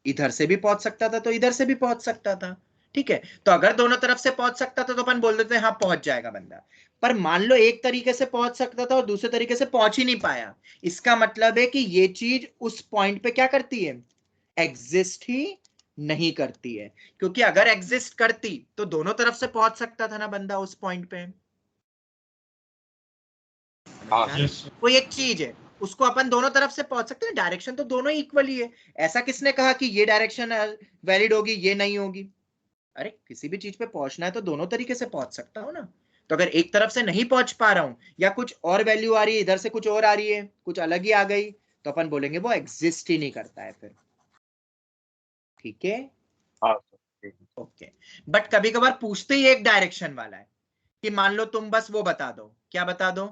इधर से भी पहुंच सकता था तो इधर से भी पहुंच सकता था, ठीक है। तो अगर दोनों तरफ से पहुंच सकता था तो अपन बोल देते हैं हाँ पहुंच जाएगा बंदा। पर मान लो एक तरीके से पहुंच सकता था और दूसरे तरीके से पहुंच ही नहीं पाया, इसका मतलब है कि ये चीज उस पॉइंट पे क्या करती है, एग्जिस्ट ही नहीं करती है। क्योंकि अगर एग्जिस्ट करती तो दोनों तरफ से पहुंच सकता था ना बंदा उस पॉइंट पे। कोई एक चीज है उसको अपन दोनों तरफ से पहुंच सकते हैं, डायरेक्शन तो दोनों इक्वली है। ऐसा किसने कहा कि ये डायरेक्शन वैलिड होगी ये नहीं होगी? अरे किसी भी चीज पे पहुंचना है तो दोनों तरीके से पहुंच सकता हूं ना। तो अगर एक तरफ से नहीं पहुंच पा रहा हूं या कुछ और वैल्यू आ रही है, इधर से कुछ और आ रही है, कुछ अलग ही आ गई, तो अपन बोलेंगे वो एग्जिस्ट ही नहीं करता है फिर, ठीक है। ओके। बट कभी कभार पूछते ही एक डायरेक्शन वाला है कि मान लो तुम बस वो बता दो, क्या बता दो,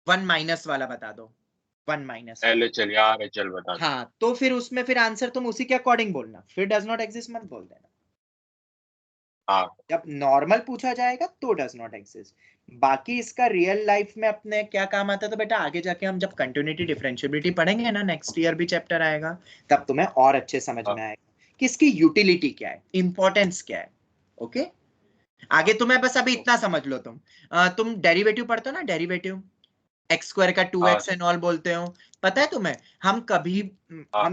1 माइनस वाला बता दो, 1 माइनस LHL या RHL बता दो। हाँ, तो फिर उसमें फिर आंसर तुम उसी के अकॉर्डिंग बोलना, फिर डज नॉट एग्जिस्ट मत बोल देना। जब नॉर्मल पूछा जाएगा तो डज नॉट एग्जिस्ट। बाकी इसका रियल लाइफ में अपने क्या काम आता है तो बेटा आगे जाके हम जब कंटिन्यूटी डिफरेंशिएबिलिटी पढ़ेंगे ना, नेक्स्ट ईयर भी चैप्टर आएगा, तब तुम्हें और अच्छे समझ में आएगा कि इसकी यूटिलिटी क्या है, इंपॉर्टेंस क्या है। ओके, आगे तुम्हें बस अभी इतना समझ लो। तुम डेरिवेटिव पढ़ते हो ना, डेरिवेटिव एक्स स्क्वायर का 2x एंड ऑल बोलते हो, पता है तुम्हें? हम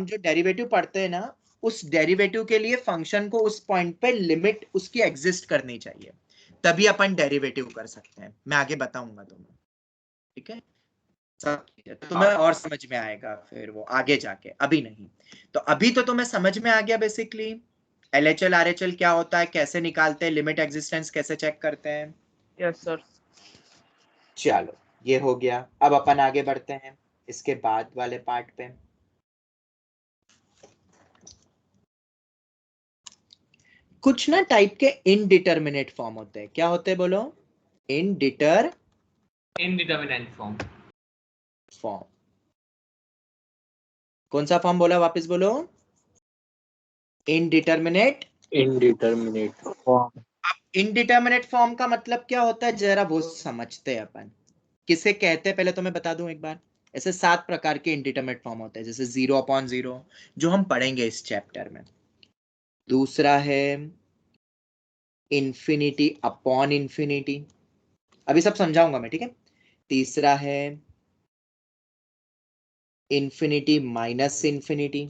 जो डेरिवेटिव पढ़ते हैं ना, उस डेरिवेटिव के लिए फंक्शन को उस पॉइंट पे लिमिट उसकी एग्जिस्ट करनी चाहिए, तभी अपन डेरिवेटिव कर सकते हैं। मैं आगे बताऊंगा तुम्हें, ठीक है। सब तुम्हें और समझ में आएगा फिर वो आगे जाके, अभी नहीं। तो अभी तो तुम्हें समझ में आ गया बेसिकली LHL RHL क्या होता है, कैसे निकालते हैं, लिमिट एग्जिस्टेंस कैसे चेक करते हैं। Yes sir. चलो ये हो गया। अब अपन आगे बढ़ते हैं इसके बाद वाले पार्ट पे। कुछ ना टाइप के इनडिटर्मिनेट फॉर्म होते हैं, क्या होते हैं बोलो? Indeterminate form. कौन सा फॉर्म बोला, वापस बोलो? Indeterminate form. इनडिटर्मिनेट फॉर्म का मतलब क्या होता है, जरा वो समझते हैं अपन। किसे कहते हैं पहले तो मैं बता दूं एक बार। ऐसे 7 प्रकार के इनडिटर्मिनेट फॉर्म होते हैं, जैसे 0/0 जो हम पढ़ेंगे इस चैप्टर में। दूसरा है इंफिनिटी अपॉन इंफिनिटी, अभी सब समझाऊंगा मैं, ठीक है। तीसरा है इंफिनिटी माइनस इंफिनिटी।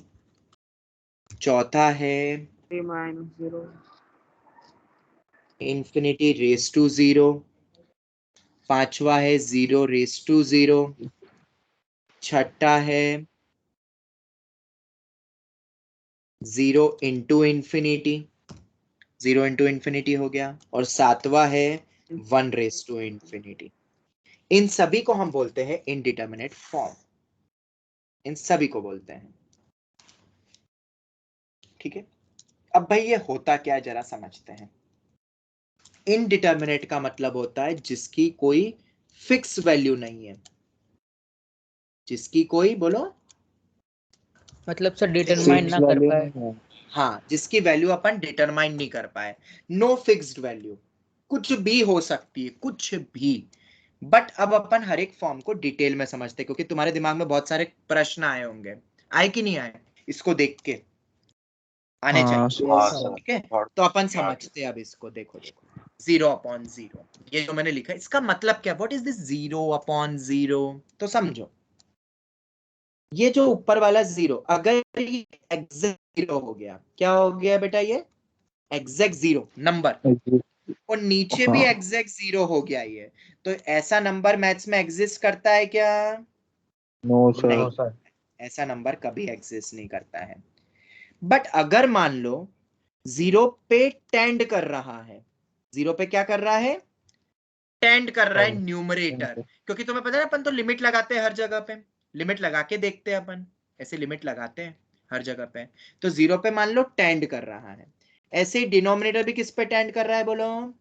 चौथा है -0 इंफिनिटी रेस टू 0। पांचवा है 0 रेस टू 0। छठा है 0 इंटू इंफिनिटी, 0 इंटू इंफिनिटी हो गया। और सातवां है 1 रेस टू इंफिनिटी। इन सभी को हम बोलते हैं इनडिटर्मिनेट फॉर्म, इन सभी को बोलते हैं, ठीक है। अब भाई ये होता क्या है जरा समझते हैं। इनडिटर्मिनेट का मतलब होता है जिसकी कोई फिक्स वैल्यू नहीं है, जिसकी कोई, बोलो, मतलब सर डिटरमाइन ना कर पाए। हाँ, जिसकी वैल्यू अपन डिटरमाइन नहीं कर पाए। नो फिक्स्ड वैल्यू, कुछ भी हो सकती है, कुछ भी। बट अब अपन हर एक फॉर्म को डिटेल में समझते हैं, क्योंकि तुम्हारे दिमाग में बहुत सारे प्रश्न आए होंगे, आए कि नहीं आए, इसको देख के आने चाहिए, ठीक है। तो अपन समझते हैं अब इसको, देखो 0/0 ये जो मैंने लिखा है इसका मतलब क्या, व्हाट इज दिस 0/0? तो समझो, ये जो ऊपर वाला 0 अगर ये एग्जैक्ट 0 हो गया, क्या हो गया बेटा, ये एग्जैक्ट 0 नंबर, और नीचे भी एग्जैक्ट 0 हो गया ये, तो ऐसा नंबर मैथ्स में एग्जिस्ट करता है क्या? No sir. नहीं, ऐसा नंबर कभी एग्जिस्ट नहीं करता है। बट अगर मान लो 0 पे टेंड कर रहा है, 0 पे क्या कर रहा है? टेंड कर रहा है न्यूमरेटर, क्योंकि तुम्हें पता है अपन तो लिमिट लगाते हैं हर जगह पे, लिमिट लगा के देखते हैं अपन, ऐसे लिमिट लगाते हैं हर जगह पे। तो 0 पे मान लो टेंड कर रहा है, ऐसे ही डिनोमिनेटर भी किस पे टेंड कर रहा है बोलो?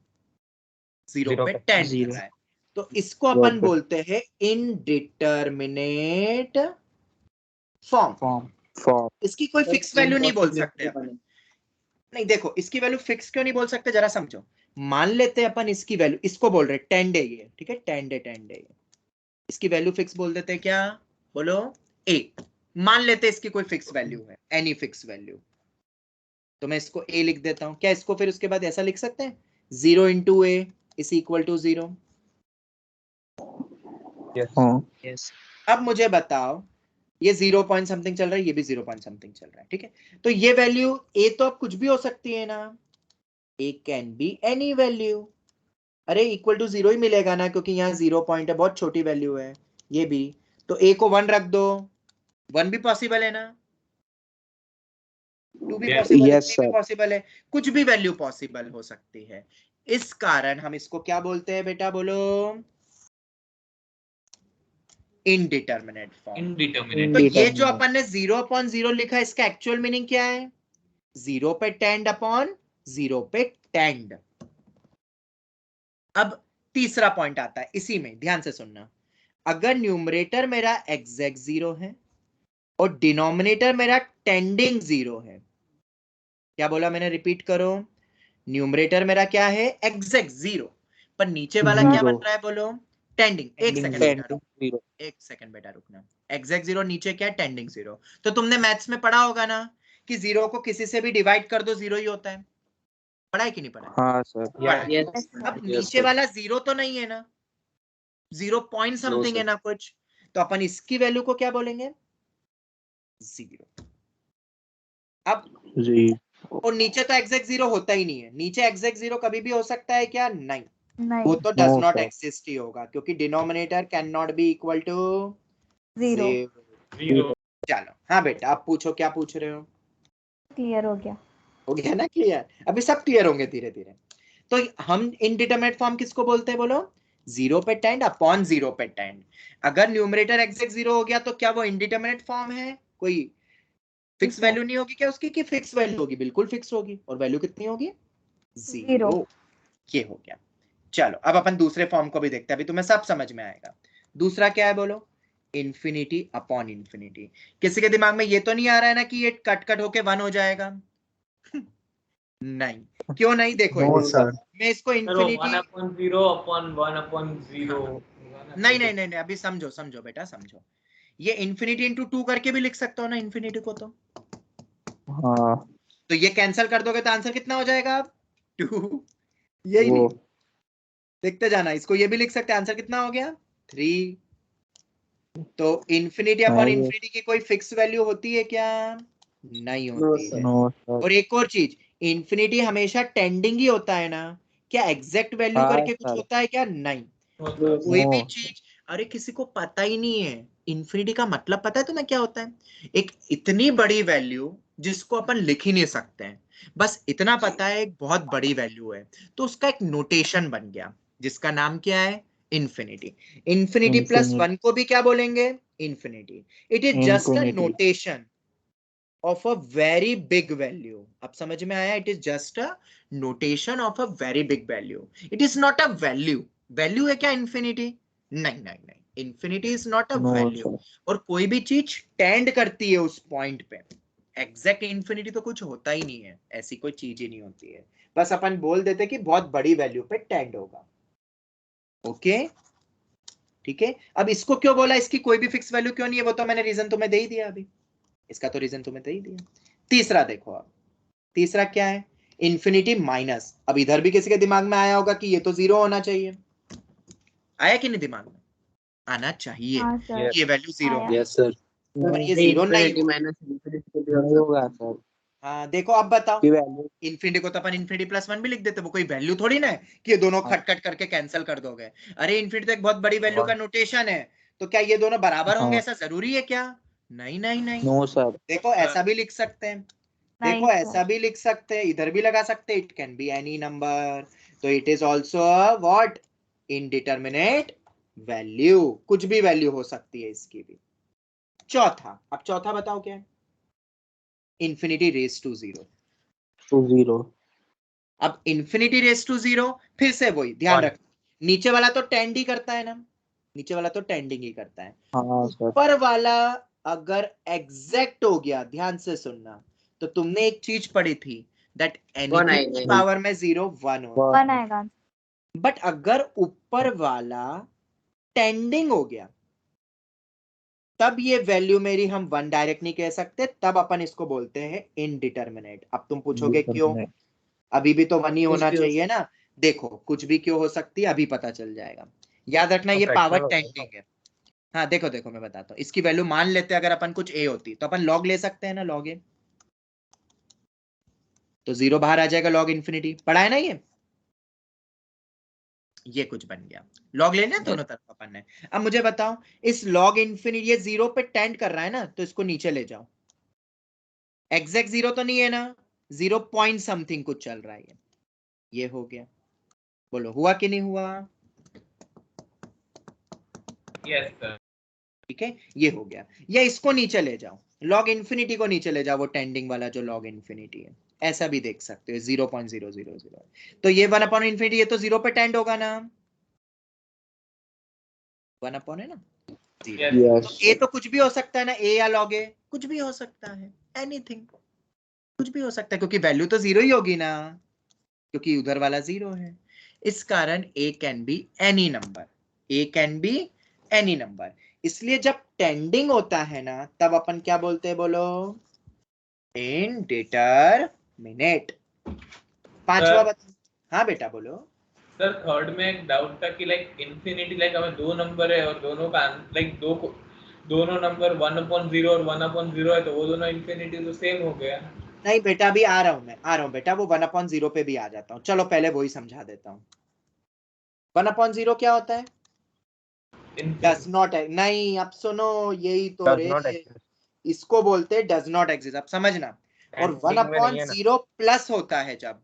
0 पे टेंड कर रहा है। तो इसको अपन बोलते हैं इनडिटरमिनेट फॉर्म। इसकी कोई फिक्स वैल्यू नहीं बोल सकते अपन। नहीं देखो, इसकी वैल्यू फिक्स क्यों नहीं बोल सकते, जरा समझो। मान लेते हैं अपन इसकी वैल्यू, इसको बोल रहे टेंड है ये, ठीक है, टेंड है, इसकी वैल्यू फिक्स बोल देते हैं क्या? बोलो a। मान लेते हैं इसकी कोई फिक्स वैल्यू है, एनी फिक्स वैल्यू, तो मैं इसको a लिख देता हूं। क्या इसको फिर उसके बाद ऐसा लिख सकते हैं 0 into a is equal to 0? Yes. अब मुझे बताओ, ये 0 पॉइंट समथिंग चल रहा है, ये भी 0 पॉइंट समथिंग चल रहा है, ठीक है, तो ये वैल्यू a तो अब कुछ भी हो सकती है ना, a can be any value. अरे इक्वल टू 0 ही मिलेगा ना, क्योंकि यहाँ 0 पॉइंट है, बहुत छोटी वैल्यू है ये भी, तो a को 1 रख दो, 1 भी पॉसिबल है ना, 2 भी पॉसिबल है, 3 भी पॉसिबल है, कुछ भी वैल्यू पॉसिबल हो सकती है। इस कारण हम इसको क्या बोलते हैं बेटा, बोलो? Indeterminate form. तो ये जो अपन ने 0/0 लिखा, इसका एक्चुअल मीनिंग क्या है? 0 पे टेंड अपॉन 0 पे टेंड। अब तीसरा पॉइंट आता है इसी में, ध्यान से सुनना। अगर न्यूमरेटर मेरा एग्जैक्ट 0 है और डिनोमिनेटर मेरा टेंडिंग 0 है, क्या बोला मैंने, रिपीट करो, न्यूमरेटर मेरा क्या है? एग्जैक्ट 0, पर नीचे वाला क्या बन रहा है बोलो? टेंडिंग। एक सेकंड बेटा रुकना, एग्जैक्ट 0 नीचे क्या है? टेंडिंग 0। तो तुमने मैथ्स में पढ़ा होगा ना कि 0 को किसी से भी डिवाइड कर दो 0 ही होता है, पढ़ा है कि नहीं पढ़ा? हाँ सर। अब नीचे वाला 0 तो नहीं है ना, 0 पॉइंट समथिंग है ना कुछ, तो अपन इसकी वैल्यू को क्या बोलेंगे? 0। अब जी। और नीचे तो एग्जैक्ट 0 होता ही नहीं है, नीचे एग्जैक्ट 0 कभी भी हो सकता है क्या? नहीं, वो तो डज नॉट एक्सिस्ट ही होगा, क्योंकि denominator can not be equal to 0। चलो हाँ बेटा, आप पूछो, क्या पूछ रहे हो? क्लियर हो गया ना क्लियर? अभी सब क्लियर होंगे धीरे धीरे। तो हम इनडिटरमिनेट फॉर्म किसको बोलते हैं बोलो? 0 पे टेंड अपॉन 0 पे टेंड। अगर न्यूमरेटर एग्जैक्ट 0 हो गया तो क्या वो इनडिटरमिनेट फॉर्म है? कोई फिक्स वैल्यू नहीं होगी क्या उसकी, कि फिक्स वैल्यू होगी? बिल्कुल फिक्स होगी। और वैल्यू कितनी होगी? 0। ये हो गया। चलो अब अपन दूसरे फॉर्म को भी देखते हैं, अभी तुम्हें सब समझ में आएगा। दूसरा क्या है बोलो? Infinity upon infinity. किसी के दिमाग में ये तो नहीं आ रहा है ना कि ये कट कट होके 1 हो जाएगा? नहीं, क्यों नहीं? देखो मैं इसको इन्फिनिटी नहीं, अभी समझो बेटा, समझो। ये इन्फिनिटी इंटू 2 करके भी लिख सकते हो ना इन्फिनिटी को, तो हाँ। तो ये कैंसिल कर दोगे तो आंसर कितना हो जाएगा अब? 2। यही नहीं, देखते जाना, इसको ये भी लिख सकते हैं, आंसर कितना हो गया? 3। तो इन्फिनिटी अपॉन इन्फिनिटी की कोई फिक्स वैल्यू होती है क्या? नहीं होती है। और एक और चीज, इन्फिनिटी हमेशा टेंडिंग ही होता है ना, क्या एग्जैक्ट वैल्यू करके कुछ होता है क्या? नहीं, कोई भी चीज। अरे किसी को पता ही नहीं है इन्फिनिटी का मतलब, पता है तुम्हें क्या होता है? एक इतनी बड़ी वैल्यू जिसको अपन लिख ही नहीं सकते हैं, बस इतना पता है एक बहुत बड़ी वैल्यू है, तो उसका एक नोटेशन बन गया जिसका नाम क्या है? इन्फिनिटी। इन्फिनिटी प्लस 1 को भी क्या बोलेंगे? Infinity. It is just a notation of a very big value. अब समझ में आया? It is just a notation of a very big value. It is not a value. Value है क्या infinity? नहीं, infinity is not a value. और कोई भी चीज टेंड करती है उस पॉइंट पे, एग्जैक्ट infinity तो कुछ होता ही नहीं है, ऐसी कोई चीज ही नहीं होती है, बस अपन बोल देते कि बहुत बड़ी वैल्यू पे टेंड होगा। ओके ठीक है। अब इसको क्यों बोला इसकी कोई भी फिक्स वैल्यू क्यों नहीं है, वो तो मैंने रीजन तुम्हें दे ही दिया अभी, इसका तो रीजन तुम्हें दे ही दिया। तीसरा देखो, अब तीसरा क्या है? Infinity minus. अब इधर भी किसी के दिमाग में आया होगा कि ये तो 0 होना चाहिए, आया कि नहीं? दिमाग में आना चाहिए। ये वैल्यू 0 है। Yes sir. ये 0 नहीं होगा सर। हाँ देखो अब बताओ, की वैल्यू इन्फिनिटी को तो अपन इन्फिनिटी प्लस वन भी लिख देते, वो कोई वैल्यू थोड़ी ना है कि ये दोनों हाँ। खटखट करके कैंसिल कर दोगे। अरे इन्फिनिटी तो एक बहुत बड़ी वैल्यू का नोटेशन है, तो क्या ये दोनों बराबर होंगे हाँ। ऐसा जरूरी है क्या? नहीं नहीं नहीं। No sir. देखो ऐसा भी लिख सकते हैं, देखो नहीं ऐसा भी लिख सकते हैं, इधर भी लगा सकते हैं, it can be any number, तो it is also what, indeterminate value, कुछ भी वैल्यू हो सकती है इसकी भी। चौथा, अब चौथा बताओ क्या है? Infinity raise to zero. To zero. अब इन्फिनिटी रेस टू जीरो, फिर से वही ध्यान रखना, नीचे वाला तो टेंड ही करता है ना, नीचे वाला तो टेंडिंग ही करता है। हाँ सर। ऊपर वाला अगर एग्जैक्ट हो गया, ध्यान से सुनना, तो तुमने एक चीज पढ़ी थी दैट One एनी आएगा। पावर में जीरो वन हो, वन आएगा। बट अगर ऊपर वाला टेंडिंग हो गया तब ये वैल्यू मेरी हम वन डायरेक्ट नहीं कह सकते, तब अपन इसको बोलते हैं इनडिटरमिनेट। अब तुम पूछोगे क्यों, अभी भी तो वन ही होना चाहिए ना। देखो कुछ भी क्यों हो सकती है, अभी पता चल जाएगा। याद रखना ये पावर टेंडिंग है। हाँ देखो देखो मैं बताता हूँ, इसकी वैल्यू मान लेते हैं अगर अपन कुछ ए होती तो अपन लॉग ले सकते हैं ना, लॉग ए, तो जीरो बाहर आ जाएगा, लॉग इन्फिनिटी पढ़ा है ना ये कुछ बन गया, लॉग लेना दोनों तरफ अपन ने। अब मुझे बताओ इस लॉग इन्फिनिटी, ये जीरो पे टेंड कर रहा है ना, तो इसको नीचे ले जाओ, एग्जैक्ट जीरो तो नहीं है ना, 0 पॉइंट समथिंग कुछ चल रहा है, ये हो गया। बोलो हुआ कि नहीं हुआ? Yes sir. ठीक है ये हो गया। या इसको नीचे ले जाओ, लॉग इन्फिनिटी को नीचे ले जाओ, वो टेंडिंग वाला जो लॉग इन्फिनिटी है, ऐसा भी देख सकते हो 0.000, तो ये 1 अपॉन इन्फिनिटी, ये तो जीरो पे टेंड होगा ना, 1 अपॉन है ना जीरो। यस तो ए तो कुछ भी हो सकता है ना, ए या लॉग ए कुछ भी हो सकता है, एनीथिंग कुछ भी हो सकता है, क्योंकि वैल्यू तो जीरो ही होगी ना, क्योंकि उधर वाला जीरो है। इस कारण a can be any number, a can be any number. इसलिए जब टेंडिंग होता है ना तब अपन क्या बोलते हैं, बोलो इनडिटरमिनेट। पांचवा बता। हाँ बेटा बोलो। सर थर्ड में एक डाउट था कि लाइक इन्फिनिटी, लाइक हमें दो नंबर है और दोनों का लाइक दोनों नंबर 1/0 और 1/0 है, तो वो दोनों इन्फिनिटी तो सेम हो गया। नहीं बेटा अभी आ रहा हूं मैं, आ रहा हूं बेटा, वो 1/0 पे भी आ जाता हूं, चलो पहले वही समझा देता हूं। 1/0 क्या होता है? डज नॉट, नहीं अब सुनो, यही तो रे, इसको बोलते हैं डज नॉट एग्जिस्ट, अब समझना। और 1/0 प्लस होता है जब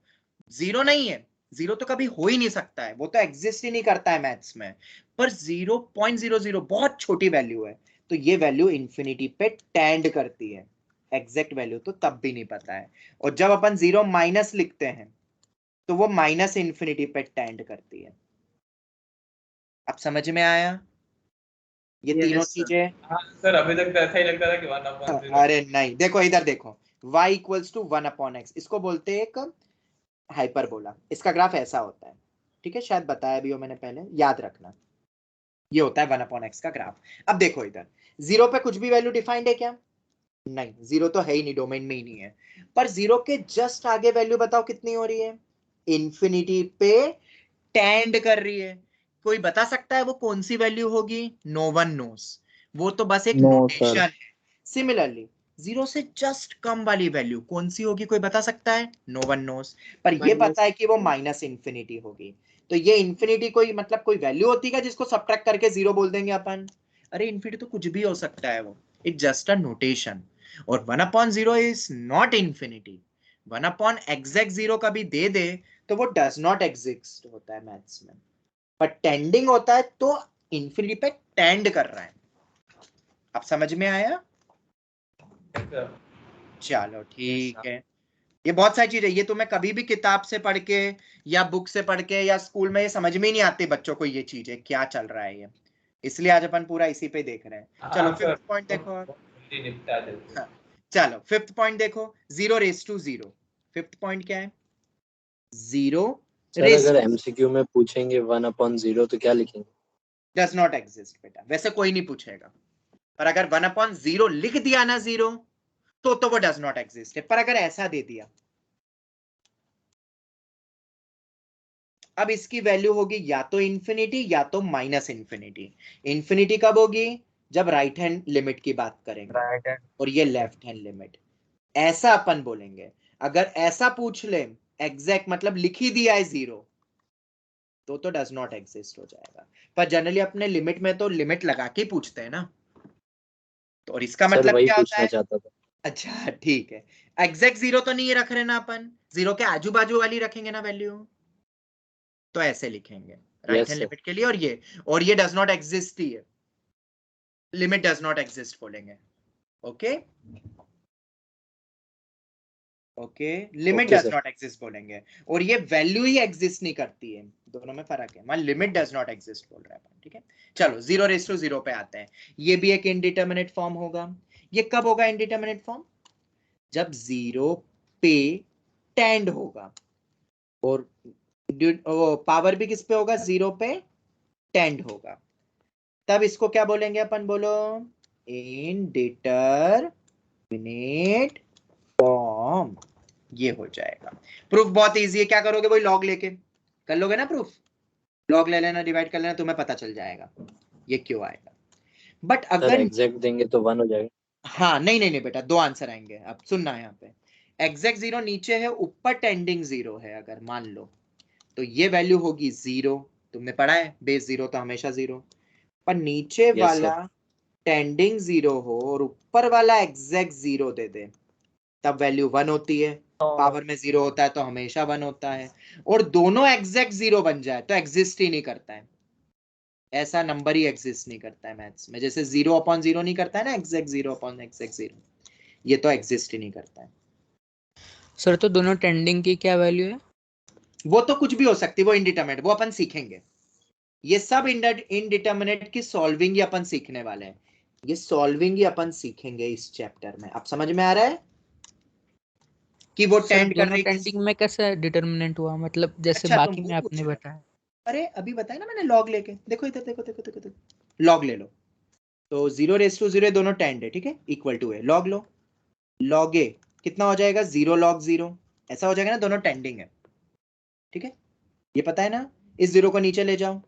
जीरो नहीं है, जीरो तो कभी हो ही नहीं सकता है, वो तो एग्जिस्ट ही नहीं करता है मैथ्स में, पर 0.00 बहुत छोटी वैल्यू है, तो ये वैल्यू इंफिनिटी पे टेंड करती है, एग्जैक्ट वैल्यू तो तब भी नहीं पता है। और जब अपन जीरो माइनस लिखते हैं तो वो माइनस इंफिनिटी पे टेंड करती है। अब समझ में आया ये तीनों चीजें? हाँ सर अभी तक तो ऐसा ही लगता था कि 1/0। अरे नहीं, देखो इधर देखो, y इक्वल्स टू 1/x, इसको बोलते हैं एक हाइपरबोला, इसका ग्राफ ऐसा होता है, ठीक है, शायद बताया भी हो मैंने पहले, याद रखना, ये होता है 1/x का ग्राफ। अब देखो इधर जीरो पे कुछ भी वैल्यू डिफाइंड है क्या? नहीं, जीरो तो है ही नहीं, डोमेन में ही नहीं है, पर जीरो के जस्ट आगे वैल्यू बताओ कितनी हो रही है? इंफिनिटी पे टेंड कर रही है। कोई बता सकता है वो कौन सी वैल्यू होगी? नो वन नोस, वो तो बस एक No, नोटेशन sir. है। सिमिलरली जीरो से जस्ट कम वाली वैल्यू कौन सी होगी, कोई बता सकता है? नो वन नोस, पर ये पता है कि वो माइनस इंफिनिटी होगी। तो ये इंफिनिटी कोई मतलब कोई वैल्यू होती है जिसको सब्ट्रैक्ट करके जीरो बोल देंगे अपन? अरे इंफिनिटी तो कुछ भी हो सकता है, वो इट जस्ट अ नोटेशन। और 1/0 इज नॉट इंफिनिटी, 1/एक्सैक्ट जीरो कभी दे दे तो वो डज नॉट एग्जिस्ट होता है मैथ्स में, पर टेंडिंग होता है तो इंफिनिटी पे टेंड कर रहा है। अब समझ में आया? चलो ठीक है, ये बहुत सारी चीजें, ये तुम्हें कभी भी किताब से पढ़ के या बुक से पढ़ के या स्कूल में ये समझ में ही नहीं आती बच्चों को, ये चीजें क्या चल रहा है ये, इसलिए आज अपन पूरा इसी पे देख रहे हैं। चलो फिफ्थ पॉइंट देखो। हाँ, चलो फिफ्थ पॉइंट देखो, 0 फिफ्थ पॉइंट क्या है? 0 सर अगर एमसीक्यू में पूछेंगे 1/0 तो क्या लिखेंगे? डज नॉट एग्जिस्ट बेटा, वैसे कोई नहीं पूछेगा, पर अगर 1/0 लिख दिया ना जीरो तो वो डज नॉट एग्जिस्ट है। पर अगर ऐसा दे दिया, अब इसकी वैल्यू होगी या तो इंफिनिटी या तो माइनस इंफिनिटी। इंफिनिटी कब होगी? जब राइट हैंड लिमिट की बात करेंगे, और ये लेफ्ट हैंड लिमिट। ऐसा अपन बोलेंगे। अगर ऐसा पूछ ले एग्जैक्ट मतलब लिख ही दिया है 0 तो डज नॉट एग्जिस्ट हो जाएगा। पर जनरली अपने लिमिट में तो लिमिट लगा के पूछते हैं ना, तो और इसका सर मतलब वही क्या होता पूछना है? चाहता था। अच्छा ठीक है, एग्जैक्ट 0 तो नहीं रख रहे ना अपन, 0 के आजू बाजू वाली रखेंगे ना वैल्यू, तो ऐसे लिखेंगे right yes hand sir. Limit के लिए। और ये डज नॉट एग्जिस्ट ही है, लिमिट डज नॉट एग्जिस्ट बोलेंगे। Okay okay, limit okay does sir. Not exist बोलेंगे, और ये वैल्यू ही एग्जिस्ट नहीं करती है, दोनों में फर्क है। मान लिमिट डज नॉट एग्जिस्ट बोल रहा है अपन, ठीक है। चलो 0 पे आते हैं। ये भी एक इनडिटरमिनेट फॉर्म होगा। ये कब होगा इनडिटरमिनेट फॉर्म? जब 0 पे टेंड होगा, और पावर भी किस पे होगा? 0 पे टेंड होगा। तब इसको क्या बोलेंगे अपन? बोलो, इनडिटरमिनेट फॉर्म। ये हो जाएगा। प्रूफ बहुत इजी है। क्या करोगे? वही लॉग लेके कर लोगे ना प्रूफ, लॉग ले लेना, डिवाइड कर लेना, तुम्हें पता चल जाएगा ये क्यों आएगा। बट सर अगर एग्जैक्ट देंगे तो 1 हो जाएगा। हाँ, नहीं नहीं नहीं बेटा, दो आंसर आएंगे। अब सुनना है, यहाँ पे एग्जैक्ट 0 नीचे है, ऊपर टेंडिंग 0 है। अगर मान लो तो ये वैल्यू होगी 0। तुमने पढ़ा है बेस 0 तो हमेशा 0। पर नीचे यस वाला सर। टेंडिंग 0 हो और ऊपर वाला एग्जैक्ट 0 दे दे, तब वैल्यू 1 होती है। पावर में 0 होता है तो हमेशा 1 होता है। और दोनों एग्जैक्ट 0 बन जाए तो एग्जिस्ट ही नहीं करता है। ऐसा नंबर ही एग्जिस्ट नहीं करता है मैथ्स में। जैसे 0/0 नहीं करता है ना, एग्जैक्ट 0/एग्जैक्ट 0, ये तो एग्जिस्ट ही नहीं करता है। सर तो दोनों टेंडिंग की क्या वैल्यू है? वो तो कुछ भी हो सकती है, वो इनडिटरमिनेट, वो अपन सीखेंगे। ये सब इनडिटरमिनेट की सॉल्विंग ही अपन सीखने वाले हैं। ये सॉल्विंग ही अपन सीखेंगे इस चैप्टर में। अब समझ में आ रहा है कि वो सर टेंड कर दोनों रही टेंडिंग में कैसे डिटरमिनेंट हुआ, मतलब जैसे अच्छा तुम बाकी वो में पूछ आपने रहे हो? बताया। अरे अभी बताया ना मैंने, लॉग लेके देखो इधर, देखो देखो देखो देखो, लॉग ले लो। तो 0/0 दोनों टेंड है, ठीक है, इक्वल टू है, लॉग लो। लॉग ए कितना हो जाएगा? 0 log 0, ऐसा हो जाएगा ना, दोनों टेंडिंग है, ठीक है। ये पता है ना। इस 0 को नीचे ले जाओ,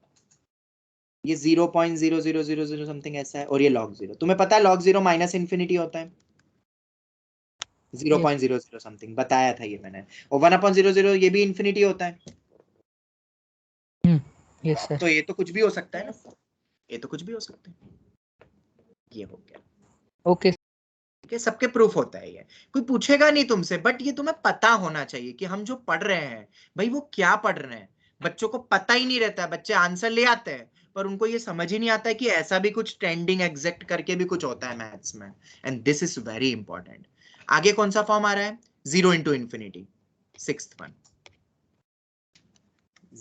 ये 0.0000 समथिंग ऐसा है, और ये log 0। तुम्हें पता है log 0 माइनस इन्फिनिटी होता है, 0.00 समथिंग बताया था ये मैंने। और 1/00 ये भी इन्फिनिटी होता है। Yes sir. तो ये तो कुछ भी हो सकता है ना, ये तो कुछ भी हो सकता है। ये हो गया, ओके। ठीक है। सबके प्रूफ होता है ये, कोई पूछेगा नहीं तुमसे, बट ये तुम्हें पता होना चाहिए कि हम जो पढ़ रहे हैं भाई वो क्या पढ़ रहे हैं। बच्चों को पता ही नहीं रहता है, बच्चे आंसर ले आते हैं पर उनको ये समझ ही नहीं आता है कि ऐसा भी कुछ ट्रेंडिंग एग्जैक्ट करके भी कुछ होता है मैथ्स में। And this is very important. आगे कौन सा फॉर्म आ रहा है? 0 × ∞, सिक्स्थ वन।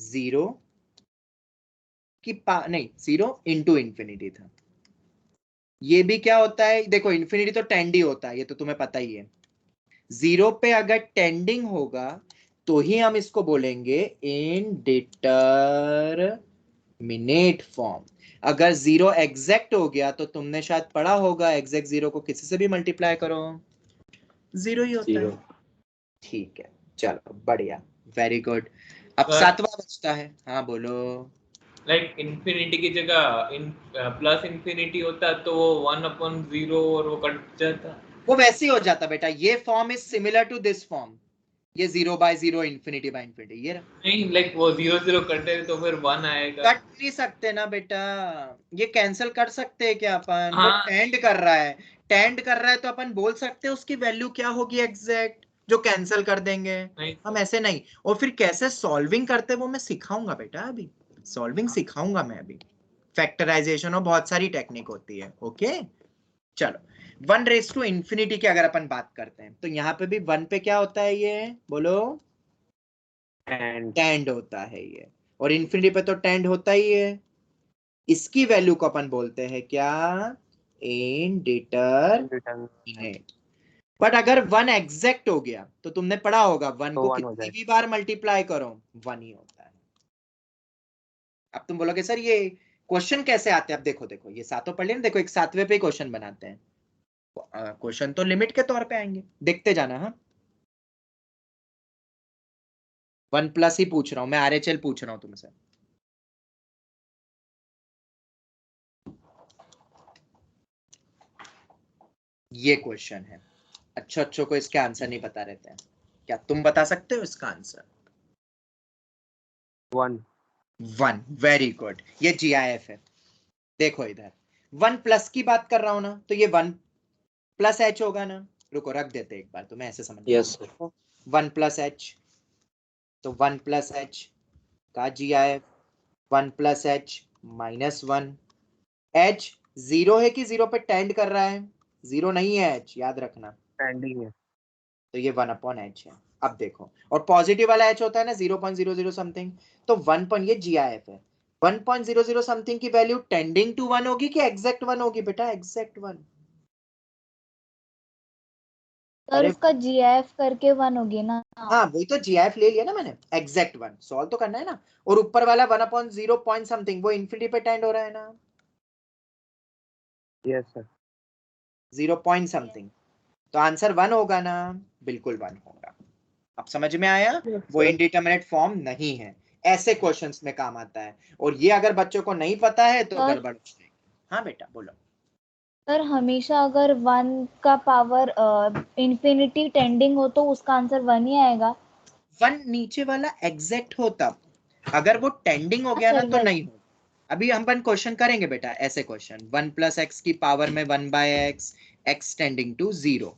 0 नहीं, 0 × ∞ था। ये भी क्या होता है? देखो इन्फिनिटी तो टेंड ही होता है, ये तो तुम्हें पता ही है। 0 पे अगर टेंडिंग होगा तो ही हम इसको बोलेंगे इनडिटरमिनेट फॉर्म। अगर 0 एग्जैक्ट हो गया तो तुमने शायद पढ़ा होगा, एग्जैक्ट 0 को किसी से भी मल्टीप्लाई करो 0 ही होता है। 0। ठीक है, चलो बढ़िया, वेरी गुड। अब Sir, 7वां बचता है। हाँ बोलो। लाइक इन्फिनिटी की जगह प्लस इन्फिनिटी होता तो वो 1/0 और वो कट जाता। वो वैसे ही हो जाता बेटा। ये form is similar to this form, ये 0/0 ∞/∞ ये रहा। नहीं, लाइक वो 0 कटे तो फिर 1 आएगा। कट नहीं सकते ना बेटा, ये कैंसिल कर सकते हैं क्या अपन? वो हाँ, टेंड कर रहा है, टेंड कर रहा है तो अपन बोल सकते हैं उसकी वैल्यू क्या होगी एग्जैक्ट, जो कैंसिल कर देंगे। नहीं हम ऐसे नहीं। और फिर कैसे सॉल्विंग करते हैं वो मैं सिखाऊंगा बेटा, अभी सॉल्विंग सिखाऊंगा मैं अभी। फैक्टराइजेशन और बहुत सारी टेक्निक होती है। ओके चलो, 1∞ की अगर अपन बात करते हैं तो यहाँ पे भी 1 पे क्या होता है? ये बोलो, टेंड होता है ये। और इन्फिनिटी पे तो टेंड होता ही है। इसकी वैल्यू को अपन बोलते हैं क्या? इनडिटरमिनेट। बट अगर 1 एग्जैक्ट हो गया तो तुमने पढ़ा होगा 1 को कितनी भी बार मल्टीप्लाई करो 1 ही होता है। अब तुम बोलोगे सर ये क्वेश्चन कैसे आते हैं? अब देखो देखो, ये सातों पढ़ लेना, देखो एक 7वें पे क्वेश्चन बनाते हैं। क्वेश्चन तो लिमिट के तौर पे आएंगे, देखते जाना। हाँ 1+ ही पूछ रहा हूं मैं, RHL पूछ रहा हूं तुमसे। ये क्वेश्चन है, अच्छों को इसके आंसर नहीं बता रहते हैं, क्या तुम बता सकते हो इसका आंसर? 1 वेरी गुड, ये GIF है। देखो इधर 1 प्लस की बात कर रहा हूं ना, तो ये 1 प्लस H होगा ना। रुको रख देते एक बार, तुम्हें ऐसे समझ। Yes sir. 1 प्लस H, तो 1 प्लस H का GIF 1 plus H minus 1। H 0 है कि 0 पे टेंड कर रहा है? 0 नहीं है H, याद रखना, टेंडिंग है। तो ये 1 अपॉन H है। अब देखो, और पॉजिटिव वाला H होता है ना 0.00 समथिंग, तो 1 पॉइंट, ये GIF है। 1.00 समथिंग की वैल्यू टेंडिंग टू 1 होगी कि एग्जैक्ट 1 होगी बेटा? एग्जैक्ट 1। सर अरे उसका GIF करके 1 होगी ना। हाँ, वही तो GIF ले लिया ना मैंने, एग्जैक्ट 1 सॉल्व तो करना है ना। और ऊपर वाला 1/0 पॉइंट समथिंग, वो इन्फिनिटी पे टेंड हो रहा है ना। Yes sir. 0 पॉइंट समथिंग, तो आंसर 1 होगा ना? बिल्कुल 1 होगा। अब समझ में आया? वो इनडिटरमिनेट फॉर्म नहीं है, ऐसे क्वेश्चंस में काम आता है। और ये अगर बच्चों को नहीं पता है तो गड़बड़ हो जाएगी। हाँ बेटा बोलो। सर हमेशा अगर 1 का पावर इंफिनिटी टेंडिंग हो तो उसका आंसर 1 ही आएगा। 1 नीचे वाला एग्जैक्ट हो तब, अगर वो टेंडिंग हो गया ना तो नहीं हो। अभी हम 1 क्वेश्चन करेंगे बेटा, ऐसे क्वेश्चन 1 प्लस एक्स की पावर में 1/x, x टेंडिंग टू 0।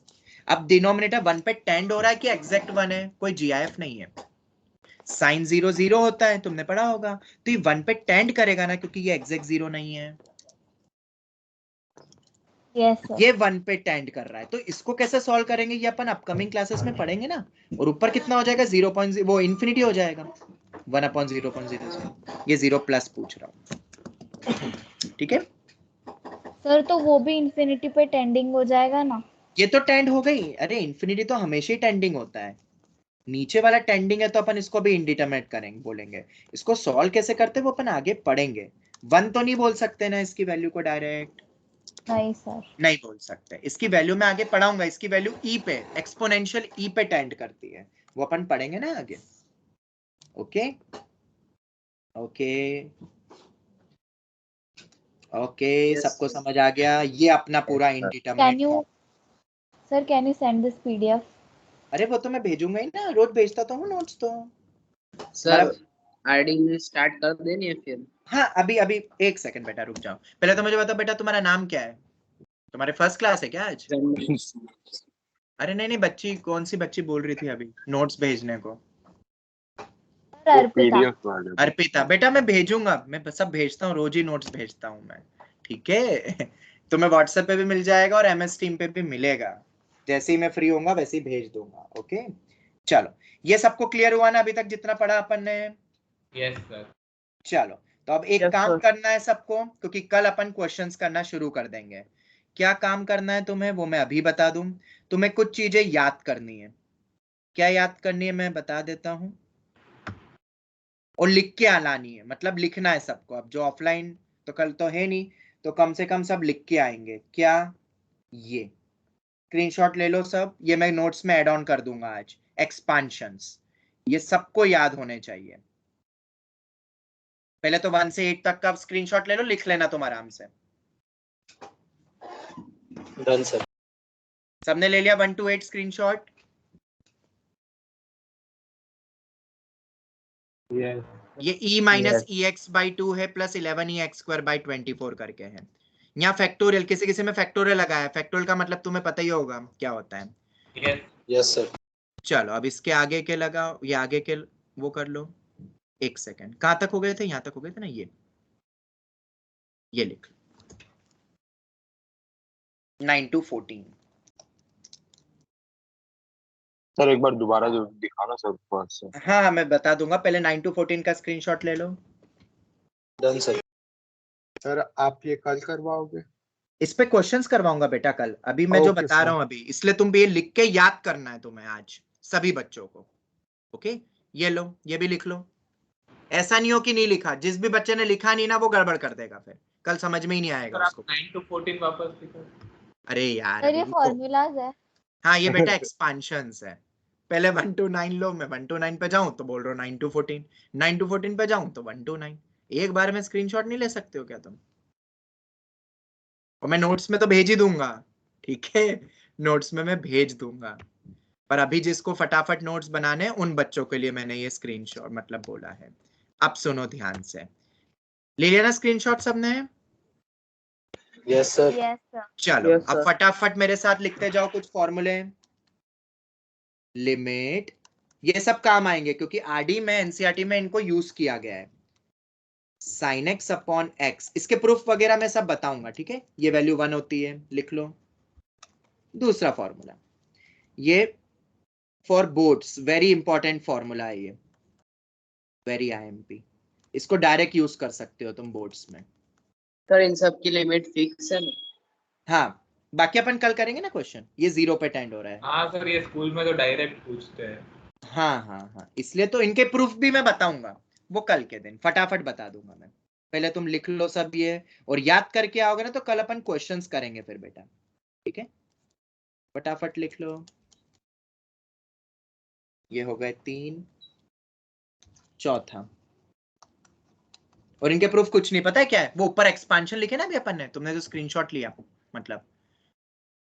अब डिनोमिनेटर 1 पे टेंड हो रहा है कि एग्जैक्ट 1 है? कोई GIF नहीं है। साइन 0 0 होता है, तुमने पढ़ा होगा, तो ये 1 पे टेंड करेगा ना, क्योंकि ये एग्जैक्ट 0 नहीं है। Yes sir. ये 1 पे टेंड कर रहा है, तो इसको कैसे सॉल्व करेंगे ये अपन अपकमिंग क्लासेस में पढ़ेंगे ना। और ऊपर कितना हो जाएगा? 0. वो इन्फिनिटी हो जाएगा 1/0.00। ये 0 प्लस पूछ रहा हूं, ठीक है सर तो वो भी इंफिनिटी पे टेंडिंग हो जाएगा ना। ये तो टेंड हो गई। अरे इन्फिनिटी तो हमेशा ही टेंडिंग होता है, नीचे वाला टेंडिंग है तो अपन इसको भी इंडिटरमिनेट करेंगे, बोलेंगे। इसको सॉल्व कैसे करते हैं वो अपन आगे पढ़ेंगे। 1 तो नहीं बोल सकते ना इसकी वैल्यू को डायरेक्ट, नहीं सर, नहीं बोल सकते। इसकी वैल्यू मैं आगे पढ़ाऊंगा, इसकी वैल्यू ई पे, एक्सपोनेंशियल ई पे टेंड करती है, वो अपन पढ़ेंगे ना आगे। ओके ओके ओके, सबको समझ आ गया? ये अपना पूरा indeterminate form. Sir can you send this PDF? अरे वो तो मैं भेजूंगा ही ना, रोज भेजता तो हूँ नोट्स तो। सर आईडी स्टार्ट कर देनी है फिर? हाँ अभी अभी 1 सेकंड बेटा, रुक जाओ। पहले तो मुझे बताओ बेटा, तुम्हारा नाम क्या है? तुम्हारे फर्स्ट क्लास है क्या आज? अरे नहीं नहीं, बच्ची कौन सी बच्ची बोल रही थी अभी नोट्स भेजने को? अर्पिता। बेटा मैं भेजूंगा, मैं सब भेजता हूँ, रोज ही नोट्स भेजता हूँ मैं, ठीक है? तुम्हें व्हाट्सएप पे भी मिल जाएगा और MS टीम पे भी मिलेगा। जैसे ही मैं फ्री होऊंगा वैसे ही भेज दूंगा। ओके चलो, ये सबको क्लियर हुआ ना अभी तक जितना पढ़ा अपन ने? Yes sir. चलो, तो अब एक काम करना है सबको, क्योंकि कल अपन क्वेश्चंस करना शुरू कर देंगे। क्या काम करना है तुम्हें वो मैं अभी बता दूं। तुम्हें कुछ चीजें याद करनी है। क्या याद करनी है मैं बता देता हूं, और लिख के आनी है, मतलब लिखना है सबको। अब जो ऑफलाइन तो कल तो है नहीं, तो कम से कम सब लिख के आएंगे। क्या? ये स्क्रीनशॉट ले लो सब, ये मैं नोट्स में ऐड ऑन कर दूंगा आज। एक्सपांशंस, ये सबको याद होने चाहिए। पहले तो 1 से 8 तक का स्क्रीनशॉट ले लो, लिख लेना तुम आराम से। Done sir. सबने ले लिया 1 to 8 स्क्रीनशॉट? ये e माइनस EX/2 है प्लस 11EX²/24 करके है। यहाँ फैक्टोरियल, किसी किसी में फैक्टोरियल लगा है। फैक्टोरियल का मतलब तुम्हें पता ही होगा क्या होता है। Yes sir. चलो अब इसके आगे के लगाओ, ये आगे के वो कर लो। 1 सेकेंड, कहाँ तक हो गए थे? यहाँ तक हो गए थे ना। ये लिख लो 9 to 14। सर एक बार दोबारा जो दिखाना सर फर्स्ट से। हाँ मैं बता दूंगा, पहले 9 to 14 का स्क्रीनशॉट ले लो। Done sir. सर आप ये कल करवाओगे? इस पे क्वेश्चंस करवाऊंगा बेटा कल, अभी मैं जो बता रहा हूँ अभी, इसलिए तुम भी ये लिख के याद करना है तुम्हें आज सभी बच्चों को। ओके ये लो, ये भी लिख लो। ऐसा नहीं हो कि नहीं लिखा, जिस भी बच्चे ने लिखा नहीं ना वो गड़बड़ कर देगा, फिर कल समझ में ही नहीं आएगा उसको। 9 to 14 वापस लिखो। अरे यार सर ये फॉर्मूलाज है। हाँ ये बेटा एक्सपांशंस है। पहले 1 to 9 लो, मैं 1 to 9 पे जाऊं तो बोल रहा हूँ 9 to 14, 9 to 14 पे जाऊं तो 1 to 9। एक बार में स्क्रीनशॉट नहीं ले सकते हो क्या तुम? और मैं नोट्स में तो भेज ही दूंगा, ठीक है? नोट्स में मैं भेज दूंगा, पर अभी जिसको फटाफट नोट्स बनाने हैं उन बच्चों के लिए मैंने ये स्क्रीनशॉट मतलब बोला है। अब सुनो ध्यान से, ले लेना स्क्रीनशॉट सबने? Yes sir. Yes sir. चलो Yes, अब sir. फटाफट मेरे साथ लिखते जाओ कुछ फॉर्मूले। लिमिट, ये सब काम आएंगे क्योंकि आरडी में एनसीईआरटी में इनको यूज किया गया है। साइन एक्स अपॉन एक्स, इसके प्रूफ वगैरह मैं सब बताऊंगा, ठीक है? ये वैल्यू 1 होती है, लिख लो। दूसरा फॉर्मूला, ये for boards very important formula है, ये वेरी आईएमपी, इसको डायरेक्ट यूज कर सकते हो तुम बोर्ड्स में। सर इन सब की लिमिट फिक्स है ना? हाँ, बाकी अपन कल करेंगे ना क्वेश्चन, ये 0 पे टेंड हो रहा है। हाँ सर, ये स्कूल में तो डायरेक्ट पूछते हैं। हाँ हाँ हाँ, इसलिए तो इनके प्रूफ भी मैं बताऊंगा, वो कल के दिन फटाफट बता दूंगा मैं। पहले तुम लिख लो सब ये, और याद करके आओगे ना तो कल अपन क्वेश्चंस करेंगे फिर बेटा, ठीक है? फटाफट लिख लो। ये हो गए 3, चौथा, और इनके प्रूफ कुछ नहीं, पता है क्या है? वो ऊपर एक्सपांशन लिखे ना अभी अपन ने, तुमने जो स्क्रीनशॉट लिया, मतलब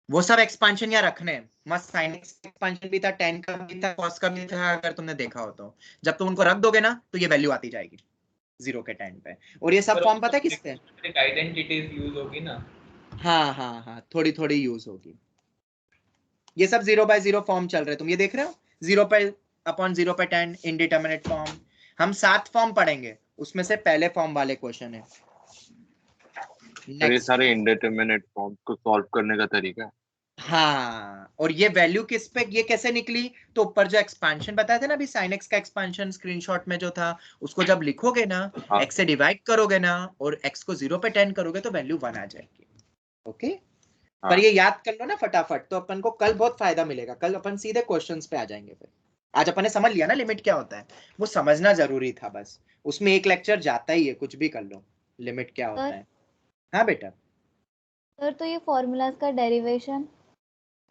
वो सब एक्सपांशन यहाँ रखने हैं। मस्त साइन एक्स एक्सपांशन भी था, tan का भी था, cos का भी था, अगर तुमने देखा हो तो। जब तुम उनको रख दोगे ना तो ये वैल्यू आती जाएगी 0 के tan पे। और ये सब फॉर्म पता है किससे? आइडेंटिटीज यूज होगी ना। हाँ हाँ हाँ, थोड़ी थोड़ी यूज होगी। ये सब 0/0 फॉर्म चल रहे हैं, तुम ये देख रहे हो, 0 पे अपॉन 0 पे tan, इनडिटरमिनेट फॉर्म। हम 7 फॉर्म पढ़ेंगे, उसमें से पहले फॉर्म वाले क्वेश्चन है। ये सारे इंडिटरमिनेट फॉर्म को सॉल्व करने का तरीका है। हाँ, और ये वैल्यू किस पे, ये कैसे निकली? तो ऊपर जो एक्सपांशन बताया था ना अभी, साइन एक्स का एक्सपांशन स्क्रीनशॉट में जो था, उसको जब लिखोगे ना, हाँ। एक्स से डिवाइड करोगे ना, और एक्स को 0 पे टेंड करोगे तो वैल्यू 1 आ जाएगी। ओके, हाँ। पर ये याद कर लो ना फटाफट, तो अपन को कल बहुत फायदा मिलेगा। कल अपन सीधे क्वेश्चंस पे आ जाएंगे। फिर आज अपन ने समझ लिया ना लिमिट क्या होता है, वो समझना जरूरी था बस, उसमें एक लेक्चर जाता ही है, कुछ भी कर लो। लिमिट क्या होता है? हाँ बेटा। सर तो ये फॉर्मूलाज का डेरिवेशन?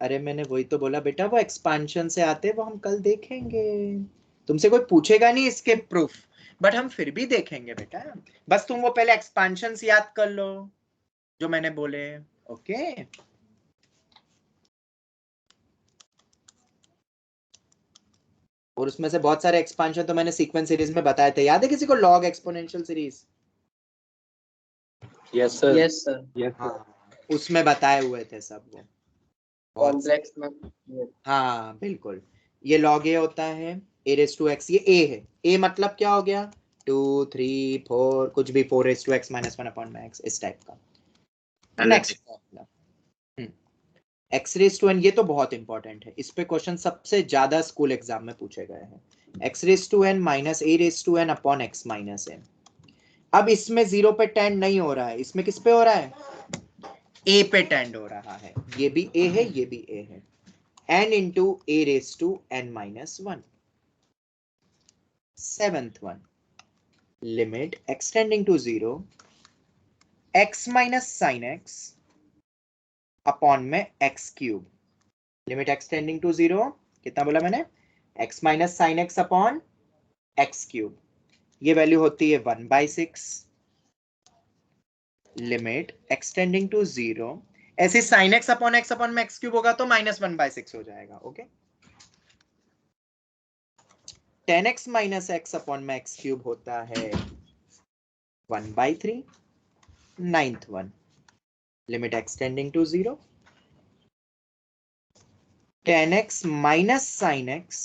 अरे मैंने वही तो बोला बेटा, वो एक्सपांशन से आते, वो हम कल देखेंगे। तुमसे कोई पूछेगा नहीं इसके प्रूफ, बट हम फिर भी देखेंगे बेटा। बस तुम वो पहले एक्सपांशन याद कर लो जो मैंने बोले। ओके, और उसमें से बहुत सारे एक्सपांशन तो मैंने सीक्वेंस सीरीज में बताए थे, याद है किसी को? Log exponential series. Yes sir. Yes sir. हाँ, उसमें बताए हुए थे सब वो कॉम्प्लेक्स में। हाँ बिल्कुल। ये log a होता है, a raised to x, ये a है। a मतलब क्या हो गया? 2 3 4 कुछ भी, 4 raised to x minus 1 upon x, इस टाइप का। Next formula x raised to n, ये तो बहुत इंपॉर्टेंट है, इस पे क्वेश्चन सबसे ज्यादा स्कूल एग्जाम में पूछे गए हैं। x raised to n minus a raised to n upon x minus n। अब इसमें 0 पे टेंड नहीं हो रहा है, इसमें किस पे हो रहा है? a पे टेंड हो रहा है। ये भी a है, ये भी a है। n into a raised to n minus 1। Seventh one, limit extending to 0 x minus sin x upon में x cube. Limit x tending to 0, कितना बोला मैंने? x minus sine x upon x cube, ये value होती है 1/6। लिमिट x tending to 0, ऐसे sine x upon में x क्यूब होगा तो -1/6 हो जाएगा। Okay, 10x minus x upon में x क्यूब होता है 1/3। Ninth one, limit x tending to 0, 10x minus sine x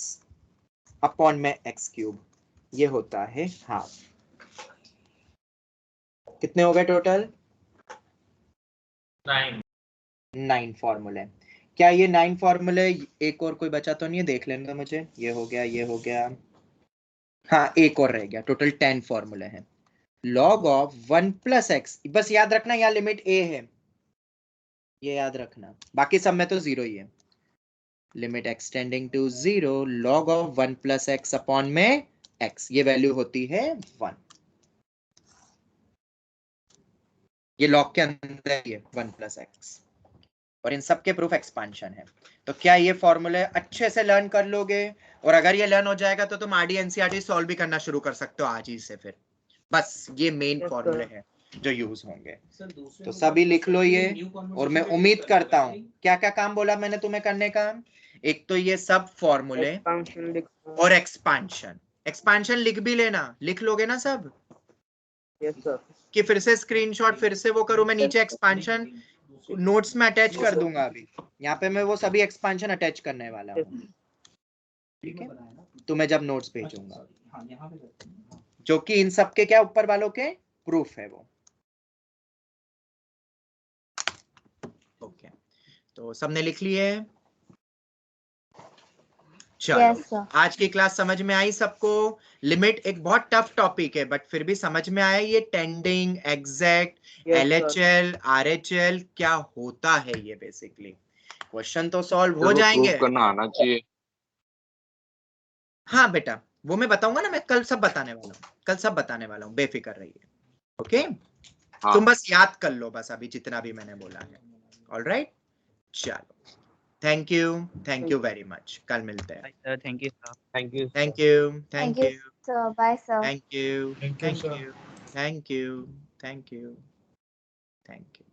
upon में x क्यूब, ये होता है हाफ। कितने हो गए टोटल? 9 फॉर्मूले। क्या ये 9 फॉर्मूले, एक और कोई बचा तो नहीं है? देख लेने दो मुझे। ये हो गया, ये हो गया, हाँ एक और रह गया। टोटल 10 फॉर्मूले हैं। log ऑफ 1 प्लस एक्स, बस याद रखना यहाँ लिमिट a है, ये याद रखना, बाकी सब में तो 0 ही है। Limit x tending to 0 log of 1 plus x upon में x, ये वैल्यू होती है 1। ये log के अंदर ही है 1 प्लस एक्स, और इन सब के प्रूफ एक्सपांशन है। तो क्या ये फॉर्मूले अच्छे से लर्न कर लोगे? और अगर ये लर्न हो जाएगा तो तुम आरडी एनसीईआरटी सॉल्व भी करना शुरू कर सकते हो आज ही से। फिर बस ये मेन फॉर्मूले है। जो यूज होंगे। तो सभी लिख लो ये, और मैं उम्मीद करता हूँ क्या क्या काम बोला मैंने तुम्हें करने का। एक तो ये सब फॉर्मूले और एक्सपांशन। एक्सपांशन लिख भी लेना, लिख लोगे ना सब? Yes sir. कि फिर से स्क्रीनशॉट फिर से वो करूं मैं? नीचे एक्सपांशन नोट्स में अटैच कर दूंगा अभी, यहाँ पे मैं वो सभी एक्सपांशन अटैच करने वाला हूँ, ठीक है? तुम्हें जब नोट्स भेजूंगा, जो कि इन सब के क्या ऊपर वालों के प्रूफ है वो। ओके, तो सबने लिख लिए? चलो Yes, आज की क्लास समझ में आई सबको? लिमिट एक बहुत टफ टॉपिक है, बट फिर भी समझ में आया ये टेंडिंग, एग्जैक्ट, LHL, RHL क्या होता है ये बेसिकली। क्वेश्चन तो सॉल्व हो जाएंगे। प्रूव करना आना चाहिए। हाँ बेटा, वो मैं बताऊंगा ना, मैं कल सब बताने वाला हूँ, कल सब बताने वाला हूँ, बेफिक्र रहिए। ओके हाँ। तुम बस याद कर लो बस अभी जितना भी मैंने बोला है। ऑलराइट, चलो थैंक यू वेरी मच, कल मिलते हैं। Thank you sir. Thank you. Thank you thank you, sir. Bye, sir. Thank you Thank you, thank sir. You thank you thank you thank you.